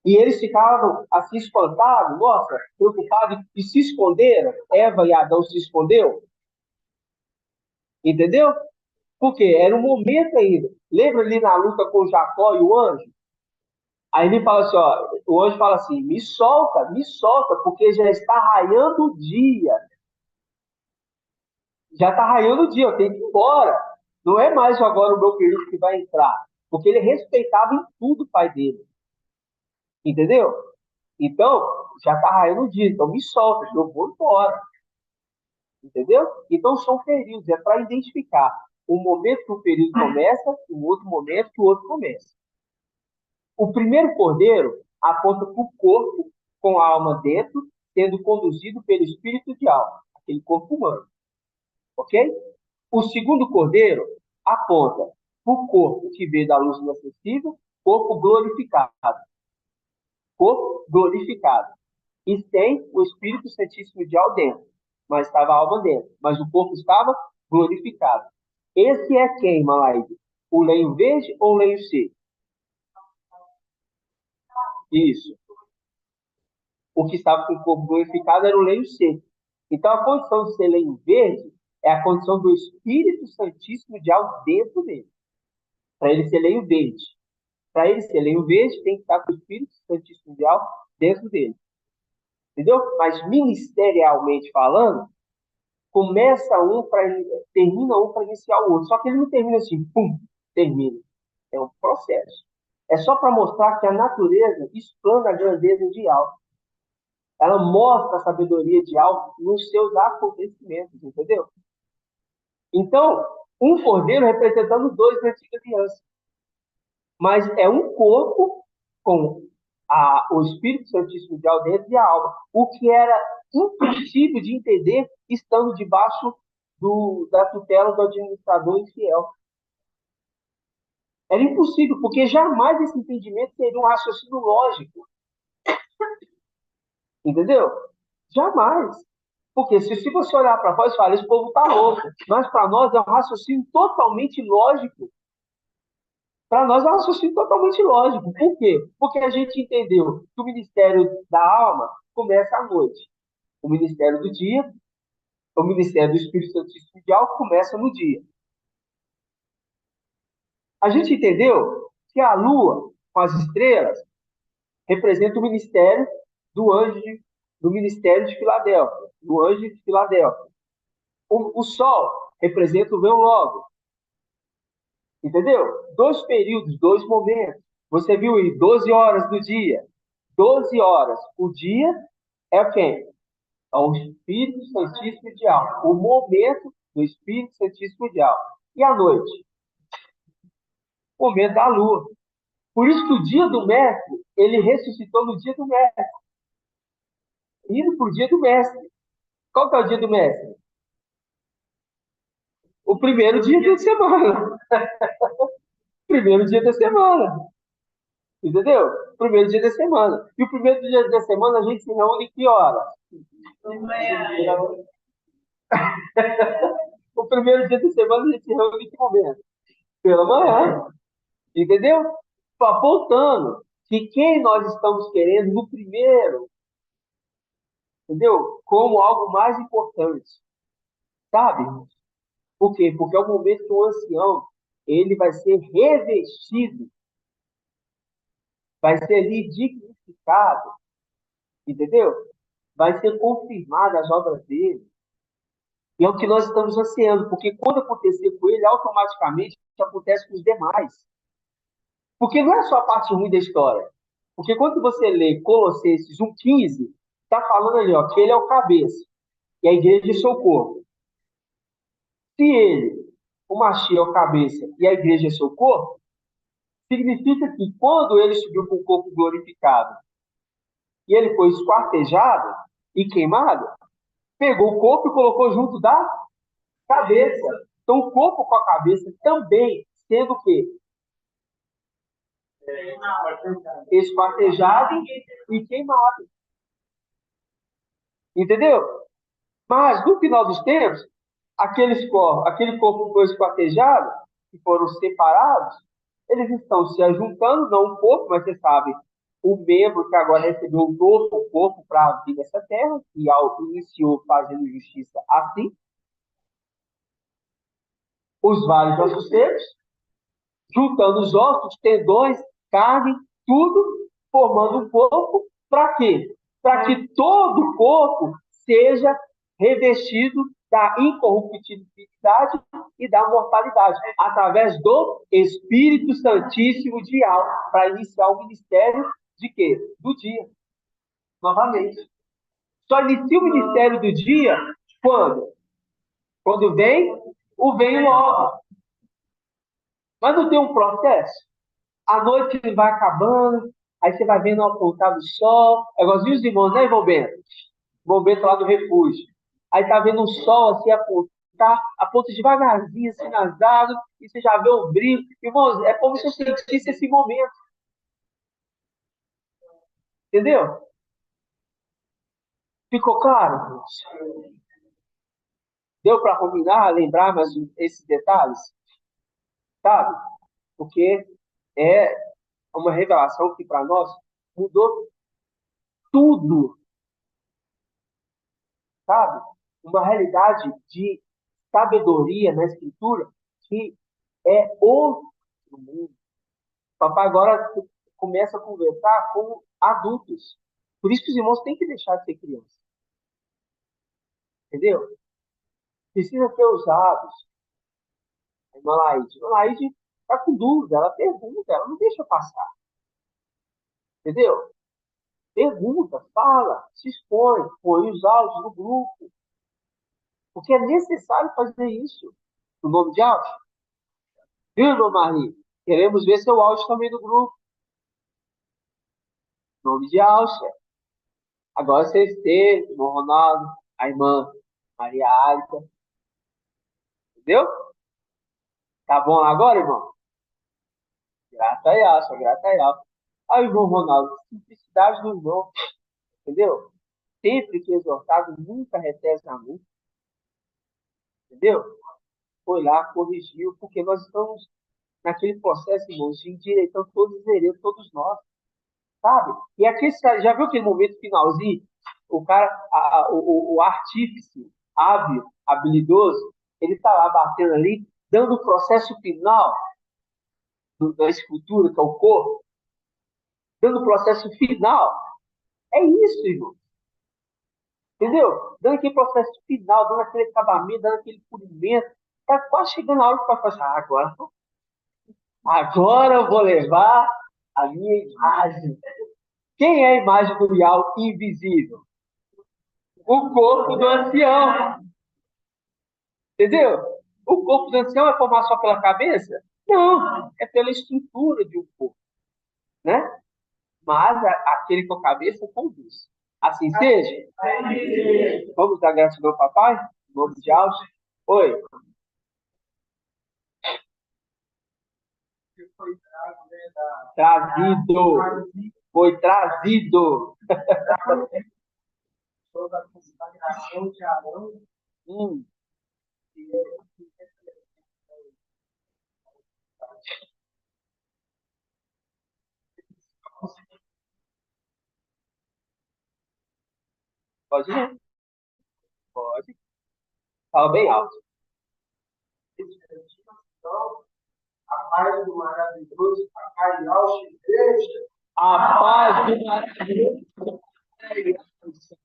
e eles ficavam assim espantados, nossa, preocupados, e se esconderam. Eva e Adão se escondeu. Entendeu? Porque era um momento ainda. Lembra ali na luta com Jacó e o anjo? Aí ele fala assim, ó, o anjo fala assim, me solta, porque já está raiando o dia. Já está raiando o dia, eu tenho que ir embora. Não é mais agora o meu período que vai entrar. Porque ele respeitava em tudo o pai dele. Entendeu? Então, já está raiando o dia, então me solta, eu vou embora. Entendeu? Então, são períodos, é para identificar o momento que o período começa, o outro momento que o outro começa. O primeiro cordeiro aponta para o corpo com a alma dentro, sendo conduzido pelo espírito de alma, aquele corpo humano. Ok? O segundo cordeiro aponta para o corpo que veio da luz inacessível, corpo glorificado. Corpo glorificado. E tem o Espírito Santíssimo de alma dentro, mas estava a alma dentro, mas o corpo estava glorificado. Esse é quem, Malaíde? O lenho verde ou o lenho seco? Isso. O que estava com o corpo glorificado era o lenho seco. Então, a condição de ser lenho verde é a condição do Espírito Santíssimo de algo dentro dele. Para ele ser lenho verde. Para ele ser lenho verde, tem que estar com o Espírito Santíssimo de algo dentro dele. Entendeu? Mas, ministerialmente falando, começa um, termina um para iniciar o outro. Só que ele não termina assim, pum, termina. É um processo. É só para mostrar que a natureza explana a grandeza de algo. Ela mostra a sabedoria de algo nos seus acontecimentos, entendeu? Então, um cordeiro representando dois na antiga aliança. Mas é um corpo com o Espírito Santíssimo de algo dentro e a alma. O que era impossível de entender estando debaixo da tutela do administrador infiel. Era impossível, porque jamais esse entendimento seria um raciocínio lógico. Entendeu? Jamais. Porque se você olhar para nós e falar, esse povo está louco. Mas para nós é um raciocínio totalmente lógico. Para nós é um raciocínio totalmente lógico. Por quê? Porque a gente entendeu que o ministério da alma começa à noite. O ministério do dia, o ministério do Espírito Santíssimo de algo começa no dia. A gente entendeu que a lua, com as estrelas, representa o ministério do ministério de Filadélfia, do anjo de Filadélfia. O sol representa o vem logo. Entendeu? 2 períodos, 2 momentos. Você viu aí, 12 horas do dia. 12 horas. O dia é quem? É o Espírito Santíssimo de alma. O momento do Espírito Santíssimo de alma. E a noite? O momento da lua. Por isso que o dia do mestre, ele ressuscitou no dia do mestre. Indo para o dia do mestre. Qual que é o dia do mestre? O primeiro dia da semana. Primeiro dia da semana. Entendeu? Primeiro dia da semana. E o primeiro dia da semana a gente se reúne em que hora? O primeiro dia da semana a gente se reúne em que momento? Pela manhã. Entendeu? Apontando que quem nós estamos querendo no primeiro, entendeu? Como algo mais importante. Sabe? Por quê? Porque é o momento que o ancião ele vai ser revestido, vai ser ali dignificado, entendeu? Vai ser confirmada as obras dele. E é o que nós estamos ansiando, porque quando acontecer com ele, automaticamente acontece com os demais. Porque não é só a parte ruim da história. Porque quando você lê Colossenses 1,15, está falando ali, ó, que ele é o cabeça, e a igreja é seu corpo. Se ele, o Mashiach, é o cabeça, e a igreja é seu corpo, significa que quando ele subiu com o corpo glorificado, e ele foi esquartejado e queimado, pegou o corpo e colocou junto da cabeça. Então, o corpo com a cabeça também sendo o quê? Esquartejado e queimado. Entendeu? Mas, no final dos tempos, aquele corpo que foi esquartejado, que foram separados, eles estão se ajuntando, não um corpo, mas você sabe, o membro que agora recebeu um novo corpo para vir nessa terra, e iniciou fazendo justiça assim, os vários ossos secos, juntando os ossos, tendões, carne, tudo, formando um corpo, para quê? Para que todo o corpo seja revestido da incorruptibilidade e da mortalidade, através do Espírito Santíssimo de alma, para iniciar o ministério de quê? Do dia. Novamente. Só inicia o ministério do dia quando? Quando vem o vem logo. Mas não tem um processo? A noite ele vai acabando, aí você vai vendo o apontar do sol. É igualzinho os irmãos, né, irmão Bento? Irmão Bento lá do refúgio. Aí tá vendo o sol assim apontar, aponta devagarzinho assim nas águas, e você já vê o brilho. Irmãos, é como se eu sentisse esse momento. Entendeu? Ficou claro? Deu para combinar, lembrar mais esses detalhes? Sabe? Porque é uma revelação que para nós mudou tudo sabe? Uma realidade de sabedoria na Escritura que é outro mundo. Papai agora começa a conversar com adultos. Por isso que os irmãos têm que deixar de ser criança. Entendeu? Precisa ser usados. A irmã Laide está com dúvida, ela pergunta, ela não deixa passar. Entendeu? Pergunta, fala, se expõe, põe os áudios no grupo. Porque é necessário fazer isso. No nome de áudio. Viu, irmã Marli? Queremos ver seu áudio também no grupo. Nome de Alcia. Agora vocês têm, irmão Ronaldo, a irmã Maria Alita. Entendeu? Tá bom agora, irmão? Grata a Alcia, grata a Alcia. Aí, irmão Ronaldo, simplicidade do irmão. Entendeu? Sempre que exortado, nunca retese a mim. Entendeu? Foi lá, corrigiu, porque nós estamos naquele processo, irmãos, de endireitando todos os hereiros, todos nós. Sabe? E aqui, já viu aquele momento finalzinho? O cara, o artífice, hábil, habilidoso, ele está lá batendo ali, dando o processo final da escultura, que é o corpo, dando o processo final. É isso, irmão. Entendeu? Dando aquele processo final, dando aquele acabamento, dando aquele polimento. Está quase chegando a hora para falar, agora eu vou levar a minha imagem. Quem é a imagem do real invisível? O corpo do ancião. Entendeu? O corpo do ancião é formado só pela cabeça? Não, é pela estrutura de um corpo. Né? Mas aquele com a cabeça conduz. Assim seja? Vamos dar gratidão ao papai? Em nome de Deus. Oi. Trazido. Foi trazido. Sobre a consagração de Arão. Pode ir? Pode. Fala bem alto. A paz do maravilhoso Papai Alcha Igreja. A paz do maravilhoso Papai Alcha.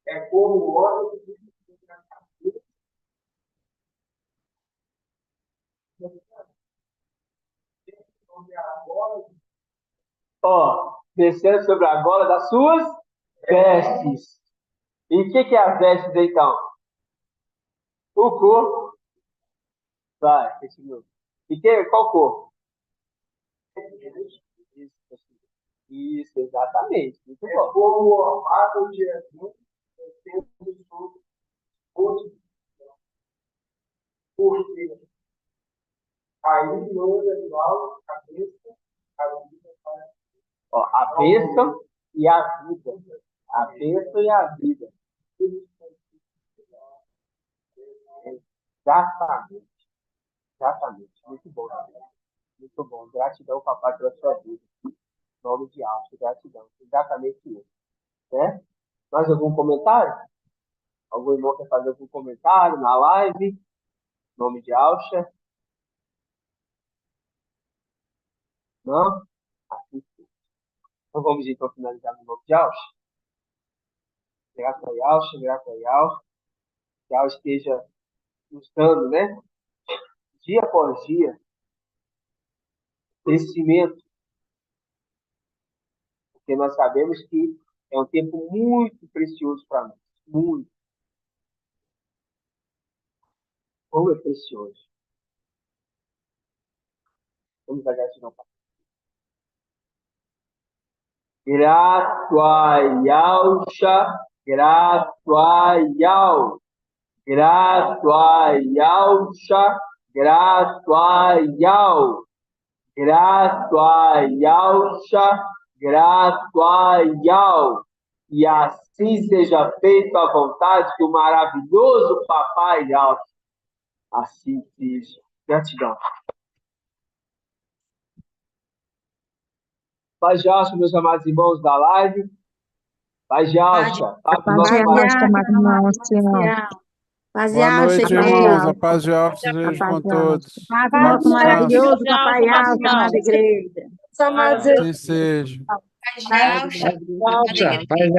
É como óleo descendo sobre a gola das suas vestes. E o que é as vestes, então? O corpo. Vai, continua. E qual corpo? Isso, exatamente. Muito bom. Como o orvalho de Jesus descendo sobre o porque aí manda igual a bênção, a vida para a bênção e a vida. A bênção e a vida. Exatamente. Exatamente. Muito bom. Muito bom. Gratidão, papai, pela sua vida. Em nome de Alcha, gratidão. Exatamente isso. Né? Mais algum comentário? Algum irmão quer fazer algum comentário na live? Em nome de Alcha? Não? Assim sim. Então vamos então finalizar no nome de Alcha. Graças a Alcha, graças a Alcha. Que Alcha esteja nos dando, né? Dia após dia, crescimento. Porque nós sabemos que é um tempo muito precioso para nós. Muito. Como é precioso. Vamos dar gratidão para Gratuaialcha, gratuaial. Gratuaialcha, gratuaial. Gratuaialcha, gratuaial. E assim seja feito a vontade do maravilhoso Papai Alto. Assim seja. Gratidão. Paz de Alça, meus amados irmãos da live. Paz de Alça. Tá com o nosso Paz de Boa Alça, noite, irmãos. A paz de Alfa seja com todos. Paz do nosso maravilhoso Papai Alça, Alça. amada igreja. Assim seja. Paz da igreja. Paz